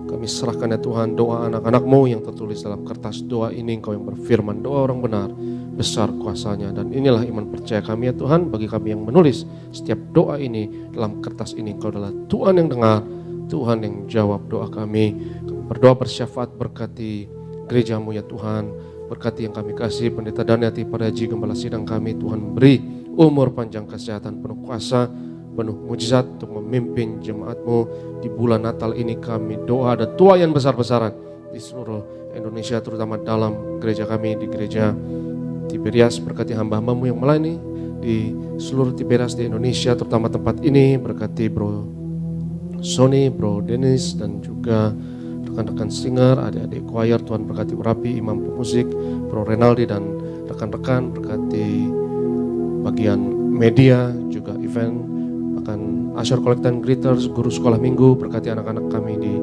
Speaker 4: Kami serahkan ya Tuhan doa anak-anak-Mu yang tertulis dalam kertas doa ini. Engkau yang berfirman, doa orang benar besar kuasanya, dan inilah iman percaya kami ya Tuhan. Bagi kami yang menulis setiap doa ini dalam kertas ini, Engkau adalah Tuhan yang dengar, Tuhan yang jawab doa kami. Kami berdoa bersyafaat, berkati gereja-Mu ya Tuhan, berkati yang kami kasih Pendeta Daniati Paraji, Gembala Sidang kami. Tuhan beri umur panjang, kesehatan, penuh kuasa, penuh mujizat untuk memimpin jemaat-Mu di bulan Natal ini. Kami doa ada tuayan besar-besaran di seluruh Indonesia, terutama dalam gereja kami di gereja Tiberias. Berkati hamba-hamba-Mu yang melayani di seluruh Tiberias di Indonesia, terutama tempat ini. Berkati Bro Sony, Bro Dennis, dan juga rekan-rekan singer, adik-adik choir. Tuhan berkati Urapi, imam pemusik, Bro Renaldi dan rekan-rekan. Berkati bagian media, juga event, bahkan Usher Collect and Greeters, guru sekolah minggu. Berkati anak-anak kami di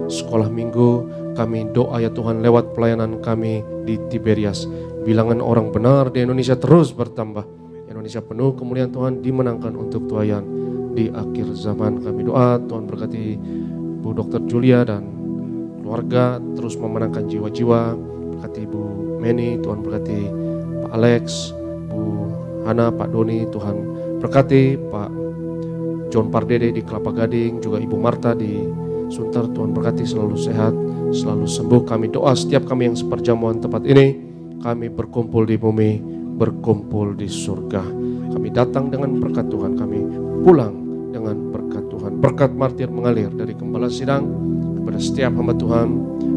Speaker 4: sekolah minggu. Kami doa ya Tuhan lewat pelayanan kami di Tiberias, bilangan orang benar di Indonesia terus bertambah. Indonesia penuh kemuliaan Tuhan, dimenangkan untuk tuayan di akhir zaman. Kami doa Tuhan berkati Bu Dr. Julia dan keluarga, terus memenangkan jiwa-jiwa. Berkati Bu Meni, Tuhan berkati Pak Alex, Bu Hana, Pak Doni. Tuhan berkati Pak John Pardede di Kelapa Gading, juga Ibu Marta di Sunter. Tuhan berkati selalu sehat, selalu sembuh. Kami doa setiap kami yang seperjamuan tempat ini, kami berkumpul di bumi, berkumpul di surga. Kami datang dengan berkat Tuhan, kami pulang dengan berkat Tuhan. Berkat martir mengalir dari Gembala Sidang kepada setiap hamba Tuhan,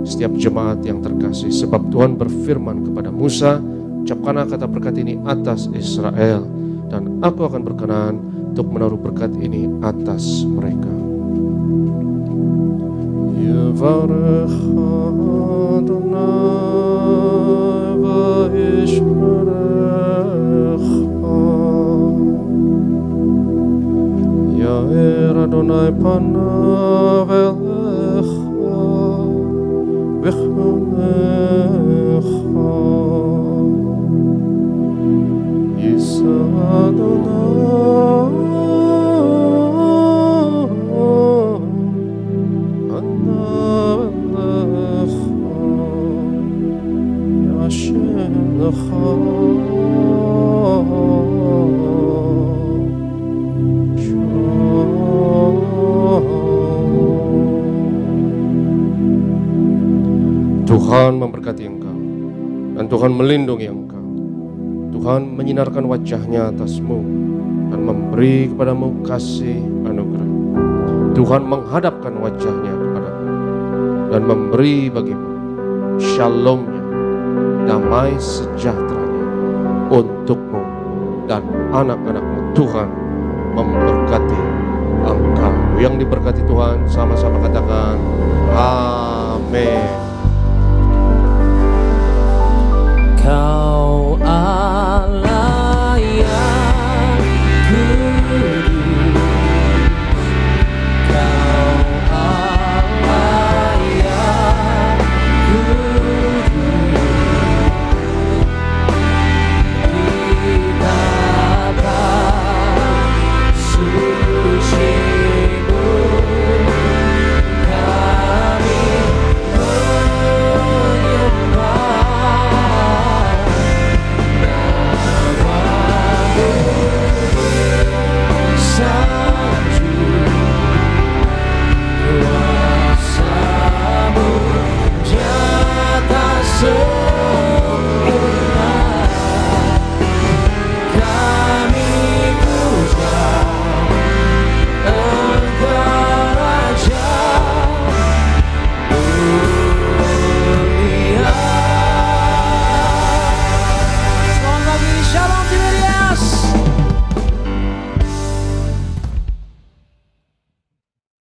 Speaker 4: setiap jemaat yang terkasih. Sebab Tuhan berfirman kepada Musa, ucapkanlah kata berkat ini atas Israel, dan aku akan berkenan untuk menaruh berkat ini atas mereka. Yevarech Adonai vayishmerecha. Yair Adonai panav elecha v'chonecha Yisa Adonai panav elecha Yashem lecha Tuhan memberkati engkau dan Tuhan melindungi engkau. Tuhan menyinarkan wajahnya atasmu dan memberi kepadamu kasih anugerah. Tuhan menghadapkan wajahnya kepadamu dan memberi bagimu shalomnya, damai sejahteranya untukmu dan anak-anakmu. Tuhan memberkati engkau. Yang diberkati Tuhan sama-sama katakan amin.
Speaker 2: Kau